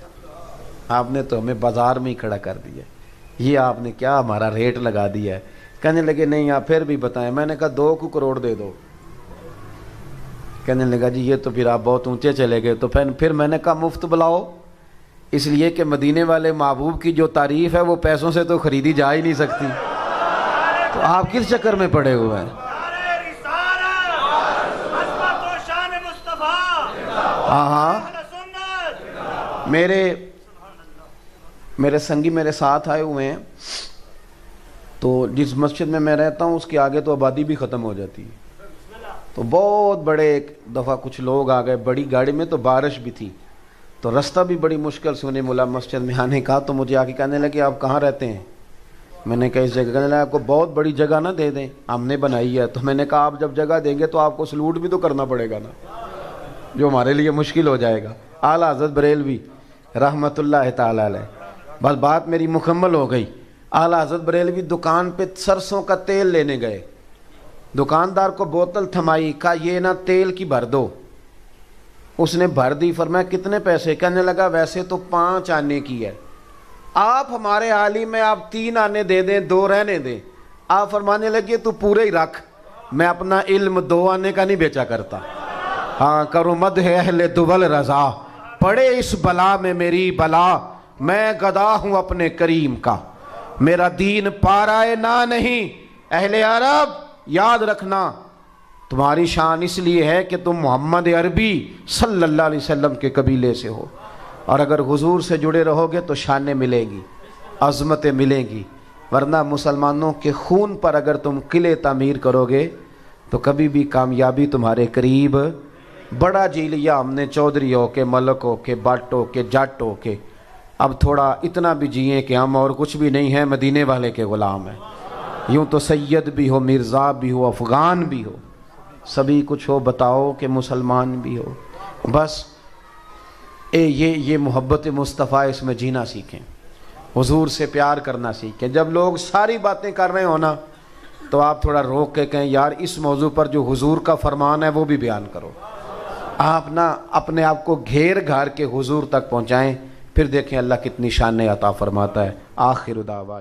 آپ نے تو ہمیں بازار میں ہی کھڑا کر دیا ہے، یہ آپ نے کیا ہمارا ریٹ لگا دیا ہے؟ کہنے لگے نہیں آپ پھر بھی بتائیں۔ میں نے کہا 2 کروڑ دے دو۔ کہنے لگا جی یہ تو پھر آپ بہت اونچے چلے گئے۔ تو پھر میں نے کہا مفت بلاؤ، اس لیے کہ مدینے والے محبوب کی جو تعریف ہے وہ پیسوں سے تو خریدی جا ہی نہیں سکتی، تو آپ کس چکر میں پڑے ہوئے ہیں؟ ہاں میرے سنگی میرے ساتھ آئے ہوئے ہیں، تو جس مسجد میں میں رہتا ہوں اس کے آگے تو آبادی بھی ختم ہو جاتی ہے، تو بہت بڑے ایک دفعہ کچھ لوگ آ گئے بڑی گاڑی میں، تو بارش بھی تھی، تو رستہ بھی بڑی مشکل سے انہیں ملا مسجد میں آنے کا۔ تو مجھے آ کے کہنے لگے آپ کہاں رہتے ہیں؟ میں نے کہا اس جگہ۔ کہنے لگا آپ کو بہت بڑی جگہ نہ دے دیں، ہم نے بنائی ہے۔ تو میں نے کہا آپ جب جگہ دیں گے تو آپ کو سلوٹ بھی تو کرنا پڑے گا نا، جو ہمارے لیے مشکل ہو جائے گا۔ اعلیٰ حضرت بریلوی رحمۃ اللہ تعالی علیہ، بس بات میری مکمل ہو گئی۔ اعلیٰ حضرت بریلوی دکان پہ سرسوں کا تیل لینے گئے، دکاندار کو بوتل تھمائی، کہا یہ نا تیل کی بھر دو، اس نے بھر دی، فرمایا کتنے پیسے؟ کہنے لگا ویسے تو 5 آنے کی ہے، آپ ہمارے عالم میں آپ 3 آنے دے دیں، 2 رہنے دیں۔ آپ فرمانے لگے تو پورے ہی رکھ، میں اپنا علم 2 آنے کا نہیں بیچا کرتا۔ ہاں کرو مدح اہل دول رضا، پڑے اس بلا میں میری بلا، میں گدا ہوں اپنے کریم کا، میرا دین پارائے نہ نہیں۔ اہل عرب یاد رکھنا، تمہاری شان اس لیے ہے کہ تم محمد عربی صلی اللہ علیہ وسلم کے قبیلے سے ہو، اور اگر حضور سے جڑے رہو گے تو شانیں ملیں گی، عظمتیں ملیں گی، ورنہ مسلمانوں کے خون پر اگر تم قلعے تعمیر کرو گے تو کبھی بھی کامیابی تمہارے قریب۔ بڑا جی لیا ہم نے چودھری ہو کے، ملک ہو کے، بٹ ہو کے، جٹ ہو کے، اب تھوڑا اتنا بھی جئیں کہ ہم اور کچھ بھی نہیں ہیں، مدینے والے کے غلام ہیں۔ یوں تو سید بھی ہو، مرزا بھی ہو، افغان بھی ہو، سبھی کچھ ہو، بتاؤ کہ مسلمان بھی ہو۔ بس یہ محبت مصطفیٰ، اس میں جینا سیکھیں، حضور سے پیار کرنا سیکھیں۔ جب لوگ ساری باتیں کر رہے ہو نا تو آپ تھوڑا روک کے کہیں یار اس موضوع پر جو حضور کا فرمان ہے وہ بھی بیان کرو۔ آپ نا اپنے آپ کو گھیر گھار کے حضور تک پہنچائیں، پھر دیکھیں اللہ کتنی شانیں عطا فرماتا ہے۔ آخر دعوانا